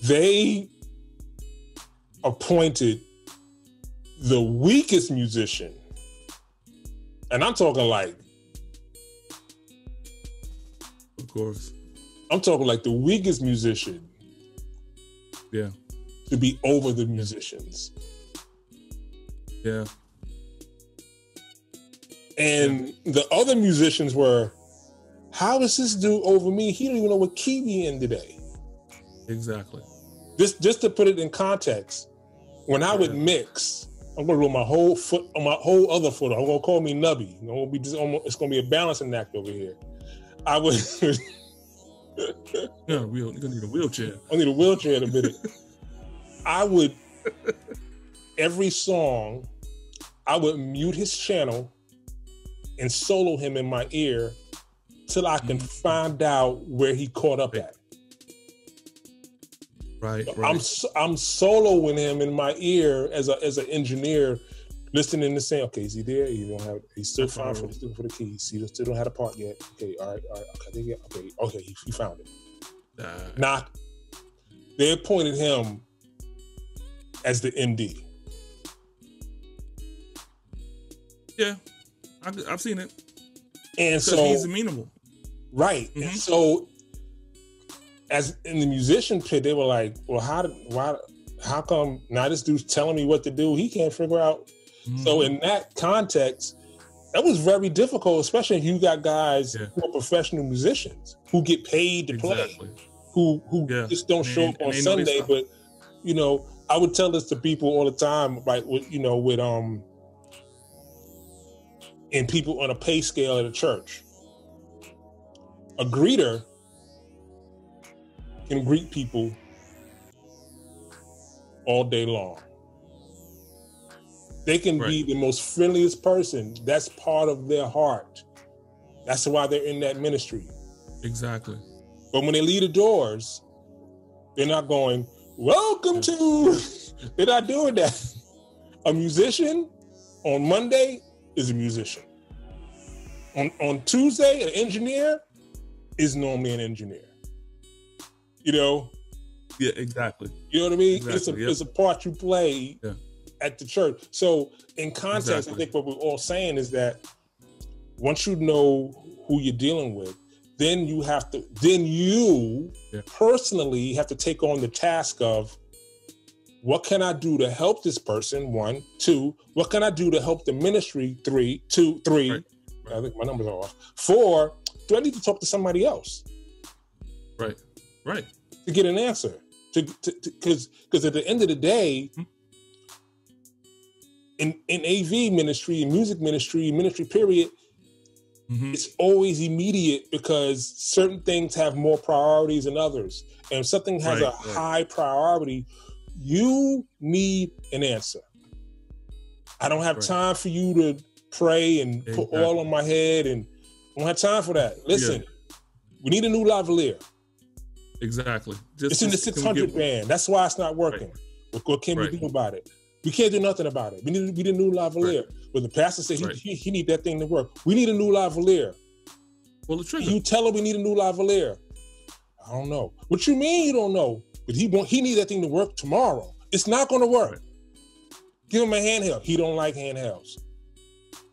Speaker 1: they appointed the weakest musician. And I'm talking like,
Speaker 2: of course,
Speaker 1: I'm talking like the weakest musician.
Speaker 2: Yeah.
Speaker 1: To be over the musicians.
Speaker 2: Yeah.
Speaker 1: And the other musicians were, how is this dude over me? He don't even know what key we in today.
Speaker 2: Exactly.
Speaker 1: Just to put it in context, when I would mix, I'm gonna roll my whole foot on my whole other foot. I'm gonna call me Nubby. It's gonna be a balancing act over here. I would.
Speaker 2: Yeah, you're gonna need a wheelchair.
Speaker 1: I need a wheelchair in a minute. I would every song I would mute his channel and solo him in my ear till I can find out where he caught up at.
Speaker 2: Right,
Speaker 1: So
Speaker 2: right.
Speaker 1: I'm soloing him in my ear as an engineer, listening to saying, okay, is he there? He's still fine for the keys. He still don't have the part yet. Okay, all right, okay, he found it. They appointed him as the MD.
Speaker 2: Yeah, I've seen it.
Speaker 1: And so
Speaker 2: he's amenable.
Speaker 1: Right. And so as in the musician pit, they were like, well, how come now this dude's telling me what to do? He can't figure out. So in that context, that was very difficult, especially if you got guys who are professional musicians who get paid to play, who just don't show up on Sunday. But, you know, I would tell this to people all the time, like, and people on a pay scale at a church. A greeter can greet people all day long. They can be the most friendliest person. That's part of their heart. That's why they're in that ministry.
Speaker 2: Exactly.
Speaker 1: But when they leave the doors, they're not going, welcome to, they're not doing that. A musician on Monday is a musician. On Tuesday, an engineer is normally an engineer. You know?
Speaker 2: Yeah, exactly.
Speaker 1: You know what I mean?
Speaker 2: Exactly,
Speaker 1: it's a part you play at the church. So in context, I think what we're all saying is that once you know who you're dealing with, then you personally have to take on the task of, what can I do to help this person? 1, 2, what can I do to help the ministry? 3. Right. I think my numbers are off. 4, do I need to talk to somebody else?
Speaker 2: Right.
Speaker 1: To get an answer. Because at the end of the day, in AV ministry, in music ministry period, it's always immediate because certain things have more priorities than others. And if something has a high priority, you need an answer. I don't have time for you to pray and put oil on my head, and I don't have time for that. Listen, we need a new lavalier.
Speaker 2: Exactly.
Speaker 1: It's in the 600 band. That's why it's not working. What can we do about it? We can't do nothing about it. We need a new lavalier. But the pastor said he need that thing to work. We need a new lavalier.
Speaker 2: Well, the trigger.
Speaker 1: You tell him we need a new lavalier. I don't know. What you mean you don't know? But he need that thing to work tomorrow. It's not going to work. Give him a handheld. He don't like handhelds.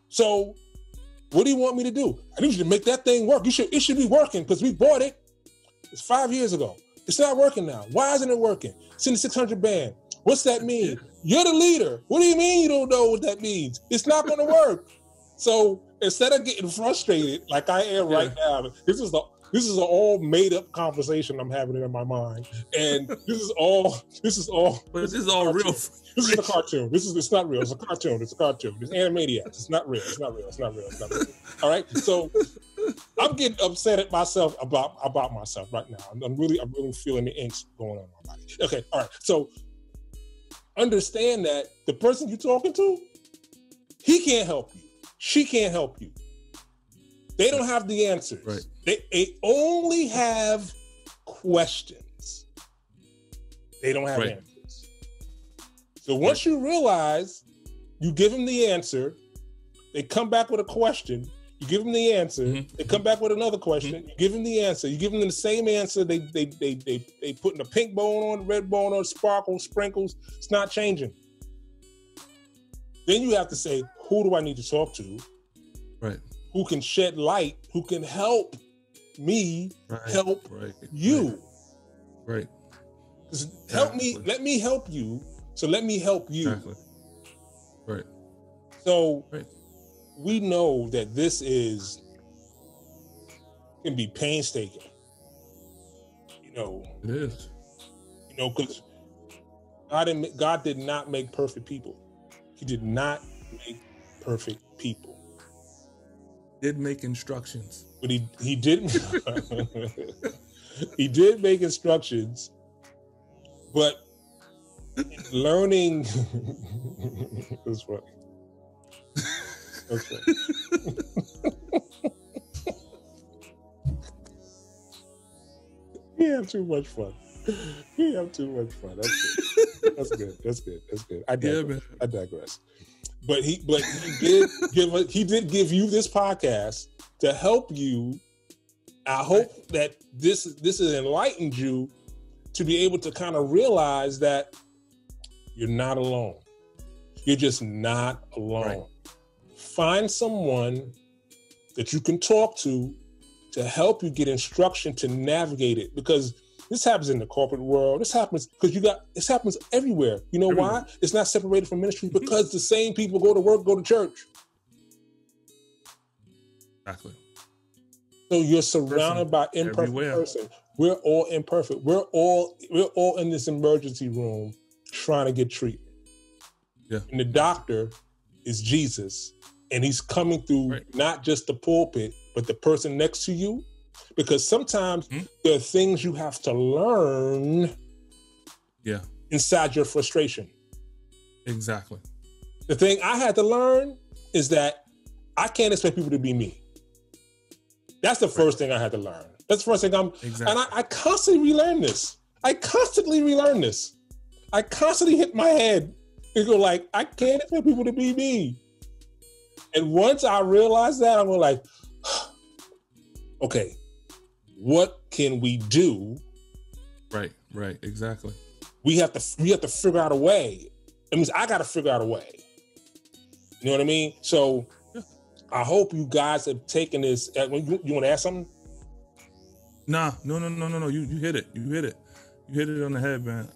Speaker 1: So what do you want me to do? I need you to make that thing work. It should be working because we bought it. It's 5 years ago. It's not working now. Why isn't it working? It's in the 600 band. What's that mean? You're the leader. What do you mean you don't know what that means? It's not going to work. So instead of getting frustrated like I am right now, this is an all made up conversation I'm having in my mind, and this is all.
Speaker 2: But this is all real.
Speaker 1: This is a cartoon. It's not real. It's a cartoon. It's Animaniacs. It's not real. All right. So I'm getting upset at myself about myself right now. I'm really feeling the angst going on in my body. Okay. All right. So understand that the person you're talking to, he can't help you. She can't help you. They don't have the answers.
Speaker 2: Right.
Speaker 1: They only have questions. They don't have answers. So once you realize, you give them the answer, they come back with a question, you give them the answer, they come back with another question, you give them the answer, you give them the same answer, they putting a pink bow on, red bow on, sparkles, sprinkles, it's not changing. Then you have to say, who do I need to talk to?
Speaker 2: Right.
Speaker 1: Who can shed light, who can help me help you.
Speaker 2: Right.
Speaker 1: Help me, let me help you. So let me help you.
Speaker 2: Exactly. Right.
Speaker 1: So we know that this can be painstaking. You know.
Speaker 2: It is.
Speaker 1: You know, because God did not make perfect people. He did not make perfect people.
Speaker 2: Did make instructions.
Speaker 1: But he didn't. He did make instructions, but learning is funny. That's right. We have too much fun. We have too much fun. That's good. That's good. I digress. But he did give you this podcast to help you. I hope that this has enlightened you to be able to kind of realize that you're not alone. You're just not alone. Right. Find someone that you can talk to help you get instruction to navigate it, because this happens in the corporate world. This happens this happens everywhere. You know why? It's not separated from ministry, because the same people go to work, go to church.
Speaker 2: Exactly.
Speaker 1: So you're surrounded by imperfect person. We're all imperfect. We're all in this emergency room trying to get treatment.
Speaker 2: Yeah.
Speaker 1: And the doctor is Jesus, and he's coming through not just the pulpit, but the person next to you. Because sometimes there are things you have to learn inside your frustration.
Speaker 2: Exactly.
Speaker 1: The thing I had to learn is that I can't expect people to be me. That's the first thing I had to learn. That's the first thing and I constantly relearn this. I constantly hit my head and go like, I can't expect people to be me. And once I realize that, I'm like, okay, what can we do?
Speaker 2: Right, exactly.
Speaker 1: We have to figure out a way. It means I got to figure out a way. You know what I mean? So I hope you guys have taken this. You want to ask something?
Speaker 2: Nah, no. You hit it. You hit it on the head, man.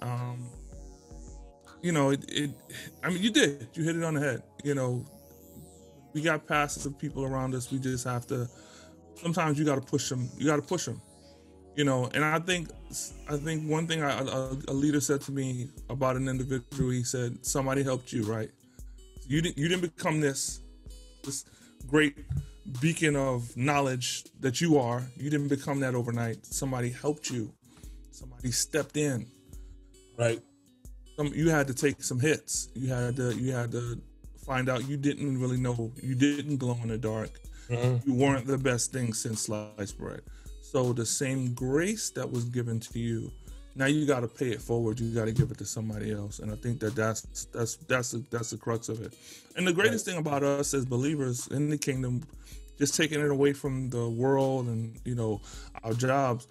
Speaker 2: You know, I mean, you did. You hit it on the head. You know, we got passive people around us. We just have to. Sometimes you got to push them. You know, and I think one thing a leader said to me about an individual. He said, "Somebody helped you, right? You didn't become this great beacon of knowledge that you are. You didn't become that overnight. Somebody helped you. Somebody stepped in,
Speaker 1: right?
Speaker 2: You had to take some hits. You had to find out you didn't really know. You didn't glow in the dark. You weren't the best thing since sliced bread. So the same grace that was given to you, now you got to pay it forward. You got to give it to somebody else. And I think that's the crux of it. And the greatest thing about us as believers in the kingdom, just taking it away from the world and, you know, our jobs.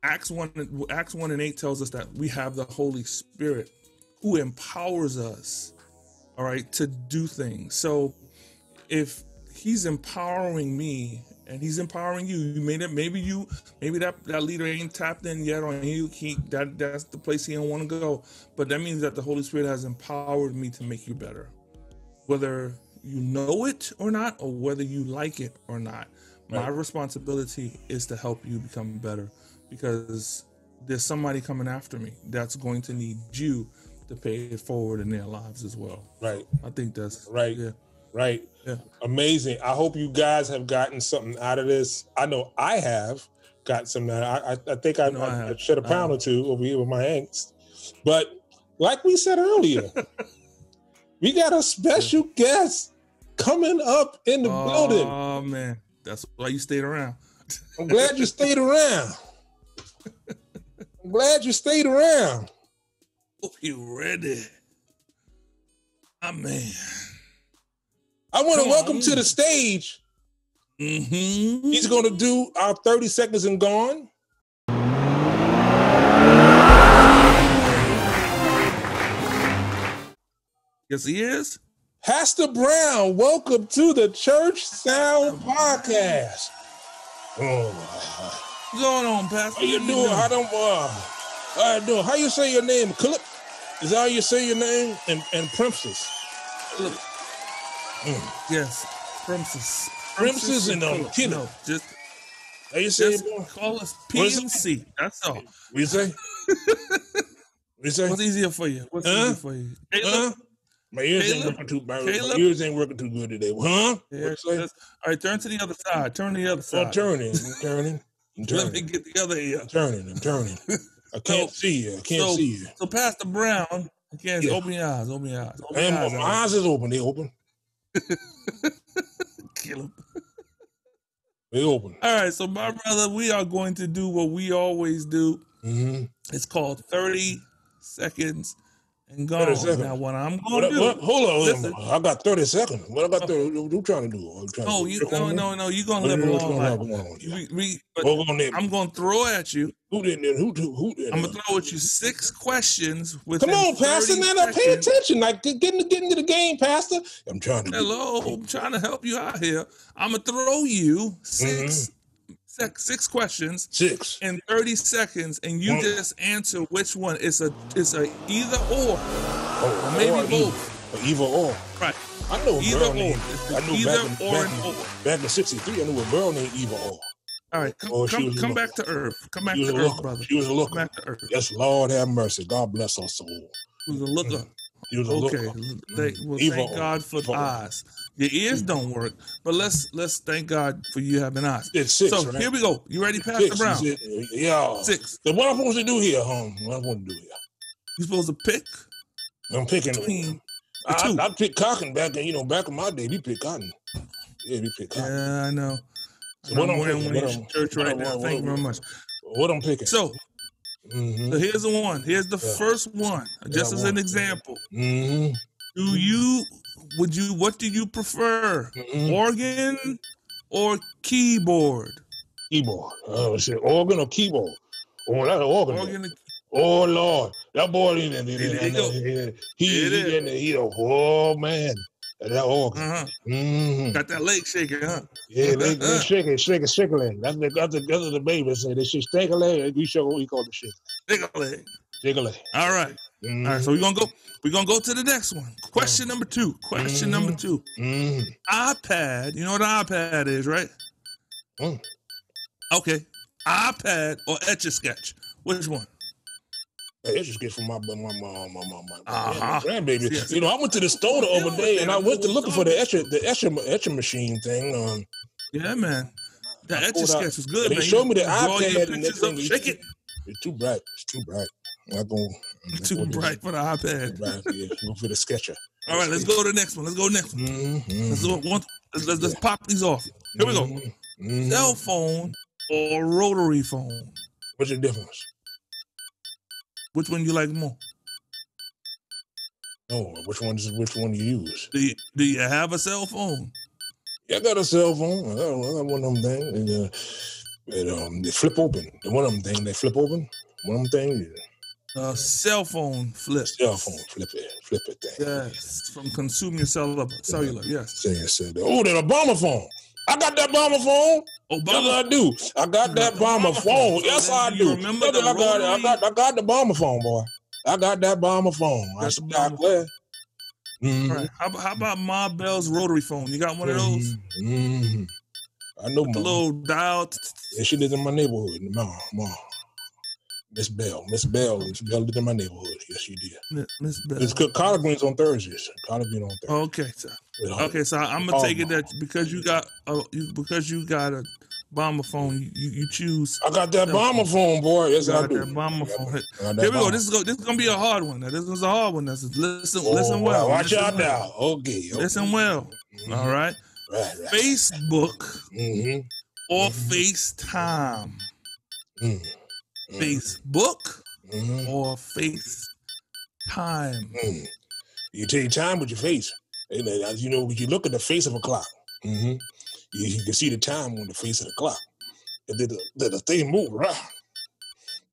Speaker 2: Acts 1:8 tells us that we have the Holy Spirit who empowers us, all right, to do things. So if he's empowering me and he's empowering you, maybe that leader ain't tapped in yet on you. That's the place he don't want to go. But that means that the Holy Spirit has empowered me to make you better. Whether you know it or not, or whether you like it or not, my responsibility is to help you become better, because there's somebody coming after me that's going to need you to pay it forward in their lives as well. Right. I think that's
Speaker 1: right.
Speaker 2: Yeah.
Speaker 1: Right. Yeah. Amazing. I hope you guys have gotten something out of this. I know I have got something out. I think I shed a pound or two over here with my angst. But like we said earlier, we got a special guest coming up in the building.
Speaker 2: Oh, man. That's why you stayed around.
Speaker 1: I'm glad you stayed around.
Speaker 2: Hope you ready. Oh, man.
Speaker 1: I want to welcome to the stage. He's going to do our 30 seconds and gone.
Speaker 2: Yes, he is.
Speaker 1: Pastor Brown, welcome to the Church Sound Podcast. Oh,
Speaker 2: what's going on, Pastor?
Speaker 1: How you doing? How you doing? How you say your name? Clip? Is that how you say your name? And Prentiss.
Speaker 2: Yes, Prentiss.
Speaker 1: Prentiss and Kid.
Speaker 2: No, just
Speaker 1: how you say
Speaker 2: just call us PNC. That's all.
Speaker 1: What you say?
Speaker 2: What's easier for you?
Speaker 1: My ears ain't working too bad. My ears ain't working too good today. Huh?
Speaker 2: Yeah, all right, turn to the other side. Turn to the other side.
Speaker 1: I'm turning.
Speaker 2: Let me get the other ear.
Speaker 1: I'm turning. I can't see you.
Speaker 2: So Pastor Brown, open your eyes.
Speaker 1: My eyes is open. They open.
Speaker 2: Kill him.
Speaker 1: They open.
Speaker 2: All right, so my brother, we are going to do what we always do.
Speaker 1: Mm-hmm.
Speaker 2: It's called 30 seconds and gone.
Speaker 1: 30 seconds.
Speaker 2: Now, what I'm going to do...
Speaker 1: Hold on.
Speaker 2: Listen.
Speaker 1: I got 30 seconds. What I got 30? What you trying to do?
Speaker 2: No, you're going to live a long life. I'm going to throw at you.
Speaker 1: Who did?
Speaker 2: I'm going to throw at you 6 questions with.
Speaker 1: Come on, Pastor. Now pay attention. Like, get into the game, Pastor. I'm trying to.
Speaker 2: I'm trying to help you out here. I'm going to throw you 6 questions.
Speaker 1: 6
Speaker 2: in 30 seconds, and you just answer which one. It's a either or maybe both.
Speaker 1: Either or.
Speaker 2: Right.
Speaker 1: I know
Speaker 2: either
Speaker 1: or.
Speaker 2: I know either
Speaker 1: back in '63, I knew a girl named Either or.
Speaker 2: All right, come back to Earth. Come back to Earth, brother.
Speaker 1: She was a looker.
Speaker 2: Come back to Earth.
Speaker 1: Yes, Lord have mercy. God bless her soul.
Speaker 2: She was a looker.
Speaker 1: She was a looker.
Speaker 2: Thank God for eyes. Your ears don't work, but let's thank God for you having eyes.
Speaker 1: It's 6,
Speaker 2: so
Speaker 1: right?
Speaker 2: Here we go. You ready, Pastor Brown?
Speaker 1: Yeah.
Speaker 2: 6.
Speaker 1: So what I'm supposed to do here, What I'm supposed to do here?
Speaker 2: You're supposed to pick.
Speaker 1: I'm picking
Speaker 2: between.
Speaker 1: I picked cotton back in, back in my day. We picked cotton. Yeah, we picked cotton.
Speaker 2: Yeah, I know.
Speaker 1: So what I'm
Speaker 2: wearing church right now. Thank you very much.
Speaker 1: What I'm picking.
Speaker 2: So here's the one. Here's the first one. Just as an example.
Speaker 1: Mm-hmm.
Speaker 2: What do you prefer? Organ or keyboard?
Speaker 1: Keyboard. Oh shit. Organ or keyboard? Oh, that's an organ. Oh Lord. That boy he oh man. That organ.
Speaker 2: Got that leg shaking, huh?
Speaker 1: Yeah, leg shaking leg. That's the baby say that shit shake a leg. We call the shit. Shake a leg.
Speaker 2: All right. All right, so we're gonna go to the next one. Question number 2. Question number 2. iPad. You know what an iPad is, right? Okay. iPad or Etch-a-Sketch? Which one?
Speaker 1: Etch-a-Sketch from my grandbaby. Yes. I went to the store the other day and I went to looking for the etcher machine thing.
Speaker 2: Yeah, man. The Etch-a-Sketch was good.
Speaker 1: They showed me the iPad and
Speaker 2: that thing. Shake it.
Speaker 1: It's too bright.
Speaker 2: Too bright for the iPad.
Speaker 1: Right, yeah. Go for the sketcher.
Speaker 2: All right, let's go to the next one. Let's pop these off. Here we go. Cell phone or rotary phone?
Speaker 1: What's the difference?
Speaker 2: Which one you like more?
Speaker 1: No, which one you use?
Speaker 2: Do you have a cell phone?
Speaker 1: Yeah, I got a cell phone. I got one of them things. They flip open. One of them things, they flip open. One of them things.
Speaker 2: Cell phone flip.
Speaker 1: Cell phone flip it thing.
Speaker 2: Yes, from Consume Your Cellular. Yes.
Speaker 1: Oh, that Obama phone. I got that bomber phone. Obama. Yes, I do. I got that bomber phone. Yes, I do.
Speaker 2: Remember
Speaker 1: I got the bomber phone, boy. I got that bomber phone.
Speaker 2: That's the All right. How about Ma Bell's rotary phone? You got one of those?
Speaker 1: I know.
Speaker 2: The little dial.
Speaker 1: Yeah, she lives in my neighborhood. Ma. Miss Bell lived in my neighborhood. Yes, she did.
Speaker 2: Miss Bell.
Speaker 1: It's collard greens on Thursdays. Collard greens on Thursdays.
Speaker 2: Okay, so I'm gonna take it that because you got a bomber phone, you choose.
Speaker 1: I got that bomber phone, boy. Yes, I do.
Speaker 2: That bomber phone. Here we go. This is gonna be a hard one. Now, this was a hard one. Listen well.
Speaker 1: Watch out now. Okay.
Speaker 2: Listen well. All right.
Speaker 1: Right.
Speaker 2: Facebook or FaceTime. Facebook or FaceTime.
Speaker 1: You take time with your face. As you know, when you look at the face of a clock, you can see the time on the face of the clock. And then the thing move around.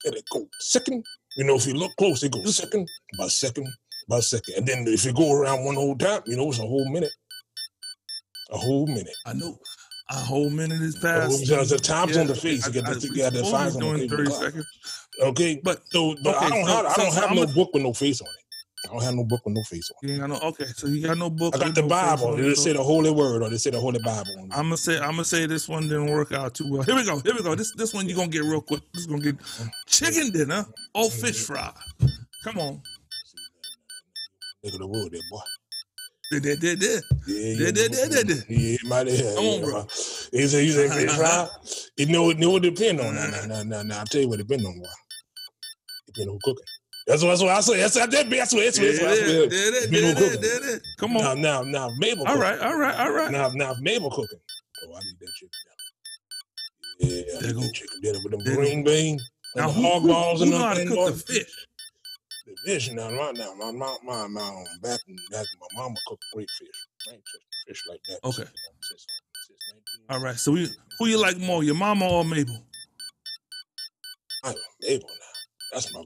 Speaker 1: And it goes second. If you look close, it goes second by second by second. And then if you go around one whole time, it's a whole minute. A whole minute.
Speaker 2: I know. A whole minute is past.
Speaker 1: The time's on the face. You got the signs on the 30 seconds. Okay, but I don't have no book with no face on it. I don't have no book with no face on it.
Speaker 2: Okay, so you got no book.
Speaker 1: I got the Bible. They say the Holy Word, or they say the Holy Bible.
Speaker 2: I'm gonna say this one didn't work out too well. Here we go. This one you're gonna get real quick. This is gonna get chicken dinner or fish fry. Come on.
Speaker 1: Look at the wood there, boy.
Speaker 2: Yeah,
Speaker 1: might have.
Speaker 2: Come on, bro.
Speaker 1: You say fish fry? It depend on. Now, I'll tell you what it depend on. Why? Depend on who cooking. That's what I say. That's what I did.
Speaker 2: Did it. Come on.
Speaker 1: Now, Mabel.
Speaker 2: All right.
Speaker 1: Now, Mabel cooking. Oh, I need that chicken dinner. Yeah, I need that chicken dinner with them green beans.
Speaker 2: Now,
Speaker 1: the hog balls and
Speaker 2: know how to cook the fish?
Speaker 1: The fish now, right now, back in my mama cooked great fish. I ain't touched fish like that.
Speaker 2: Okay.
Speaker 1: Since
Speaker 2: All right. So who you like more, your mama or Mabel?
Speaker 1: Mabel now.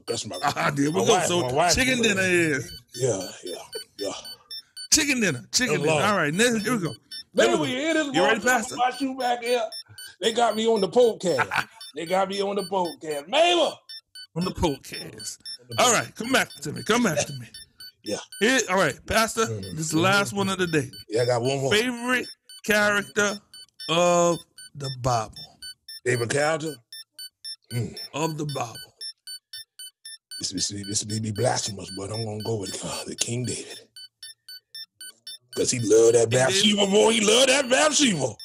Speaker 1: That's my.
Speaker 2: There we go.
Speaker 1: Wife,
Speaker 2: so chicken dinner is.
Speaker 1: Yeah.
Speaker 2: Chicken dinner. All right. Here we go.
Speaker 1: Baby, we hear this.
Speaker 2: You ready, Pastor?
Speaker 1: My shoe back here. They got me on the podcast. Mabel.
Speaker 2: On the podcast. All right. Come back to me.
Speaker 1: Yeah.
Speaker 2: All right, Pastor. This is the last one of the day.
Speaker 1: Yeah, I got one more.
Speaker 2: Favorite character of the Bible.
Speaker 1: Favorite character?
Speaker 2: Of the Bible.
Speaker 1: This may be blasphemous, but I'm going to go with the King David. Because he loved that Bathsheba, boy. He loved that Bathsheba.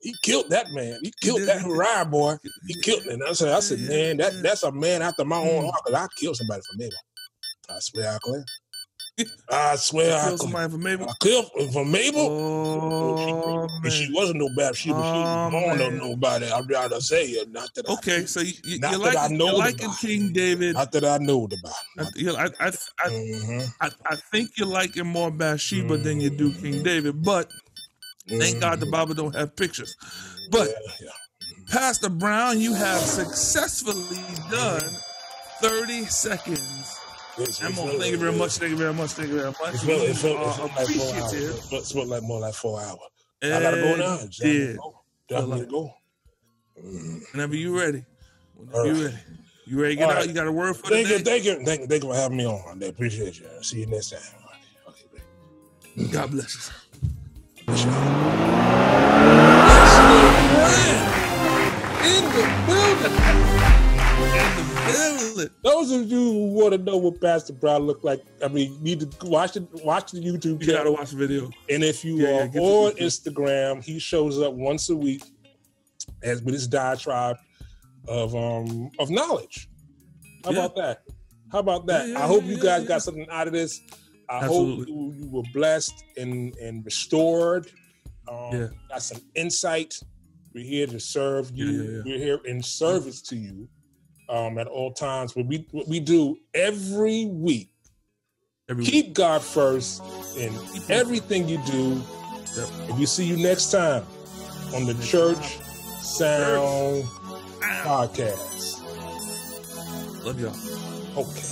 Speaker 1: He killed that man. He killed that Uriah, boy. He killed him. And I said, man, that's a man after my own heart. Because I killed somebody for Mabel. I swear I clear.
Speaker 2: Killed somebody for Mabel?
Speaker 1: I killed for Mabel.
Speaker 2: Oh,
Speaker 1: she wasn't no Bathsheba. She was born to nobody. I'm trying to say it. Not that
Speaker 2: okay, so you're liking King David.
Speaker 1: Not that I know the Bible.
Speaker 2: I think you like him more Bathsheba than you do King David, but thank God the Bible don't have pictures. But Pastor Brown, you have successfully done 30 seconds. Thank you very much.
Speaker 1: It felt like more like 4 hours. I gotta go now. Definitely go.
Speaker 2: Whenever you ready. You ready to get out? You got a word for the day?
Speaker 1: Thank you for having me on. I appreciate you. See you next time. Okay, baby.
Speaker 2: God bless you.
Speaker 1: In the building. Those of you who want to know what Pastor Brown looked like, I mean, you need to watch the YouTube channel.
Speaker 2: You gotta watch the video.
Speaker 1: And if you are on Instagram, he shows up once a week with his diatribe of knowledge. How about that? I hope you guys got something out of this. I hope you were blessed and restored. Got some insight. We're here to serve you. We're here in service to you. At all times, what we do every week. Keep God first in everything you do. And we see you next time on the Church Sound Podcast.
Speaker 2: Love y'all.
Speaker 1: Okay.